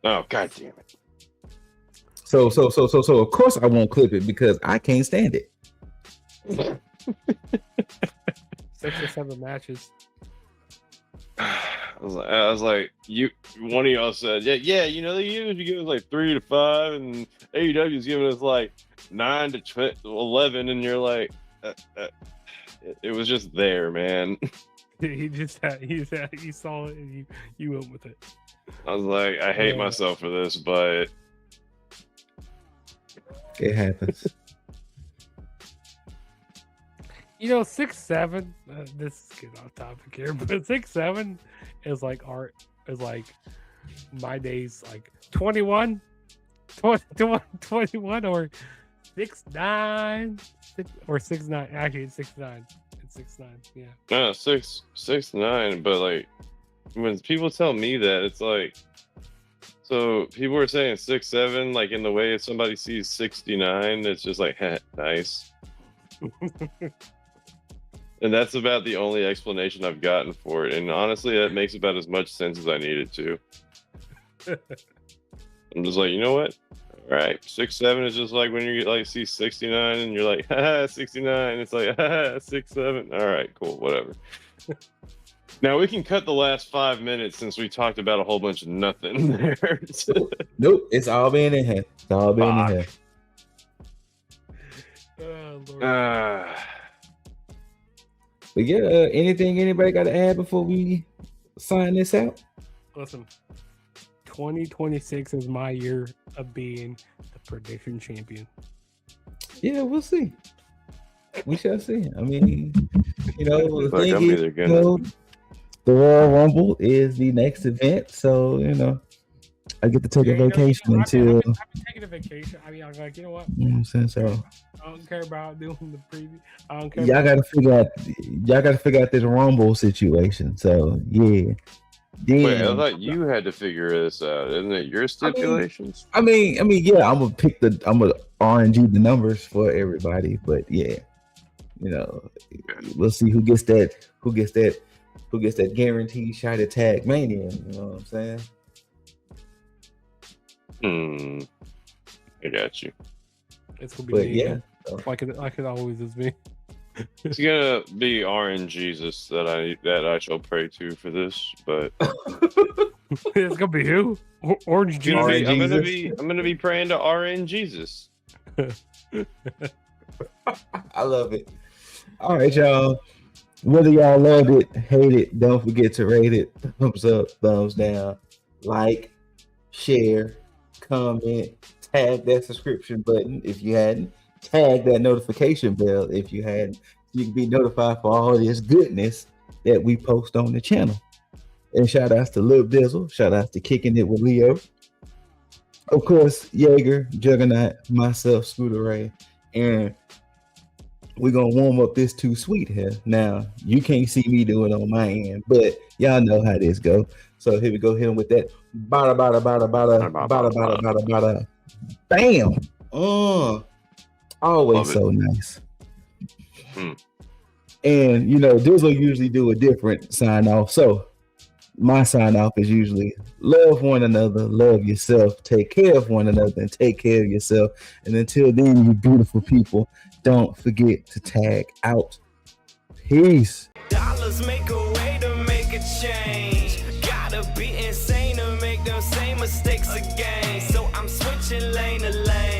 Oh god damn it. So of course I won't clip it because I can't stand it. 6 or 7 matches. I was like, one of y'all said, yeah, you know, they usually give us like 3 to 5, and AEW is giving us like 9 to 11, and you're like, it was just there, man. He saw it and you went with it. I was like, I hate myself for this, but it happens. You know, 6-7. This is getting off topic here, but 6-7 is like my days, like 21, 21, or 6-9, or 6-9. Actually, it's 6-9. It's 6-9. Yeah. no, 6-9. But like, when people tell me that, it's like, so people are saying 6-7, like in the way if somebody sees 69, it's just like, nice. And that's about the only explanation I've gotten for it. And honestly, that makes about as much sense as I need it to. I'm just like, you know what? All right, 6-7 is just like when you like see 69 and you're like, haha, 69. It's like, haha, 6-7. All right, cool, whatever. Now we can cut the last 5 minutes since we talked about a whole bunch of nothing there. Nope, it's all been in here. It's all been in here. Oh, Lord. But yeah, anything anybody got to add before we sign this out? Listen, 2026 is my year of being the prediction champion. Yeah, we'll see. We shall see. I mean, you know, the like thing is, you know, the Royal Rumble is the next event, so you know, I get to take a vacation until. I've been taking a vacation. I mean, I'm like, you know what? You know what I'm saying? So I don't care about doing the preview. I don't care. Y'all gotta figure out this Rumble situation. So yeah. Then, wait, I thought you had to figure this out. Isn't it your stipulations? I mean, yeah, I'm gonna RNG the numbers for everybody, but yeah, you know, we'll see who gets that guaranteed shot at Tag Mania. You know what I'm saying? I got you. It's gonna be but me, yeah, like it always is me. It's gonna be RNGesus that I shall pray to for this, but It's gonna be who? Orange Jesus. I'm gonna be praying to RNGesus. I love it. All right, y'all. Whether y'all loved it, hate it, don't forget to rate it. Thumbs up, thumbs down, like, share, comment, tag that subscription button if you hadn't, tag that notification bell if you hadn't. You can be notified for all this goodness that we post on the channel. And shout outs to Lil Dizzle, shout outs to Kicking It with Leo. Of course, Jaeger, Juggernaut, myself, ScooterRay, and we're gonna warm up this too sweet here. Now, you can't see me do it on my end, but y'all know how this go. So here we go, hit him with that bada bada bada bada bada bada bada bada. Bam! Always so nice. And you know, Dizzle usually do a different sign off. So my sign off is usually love one another, love yourself, take care of one another, and take care of yourself. And until then, you beautiful people, don't forget to tag out. Peace. Dollars make a way to make a change. Gotta be insane to make them same mistakes again. So I'm switching lane to lane.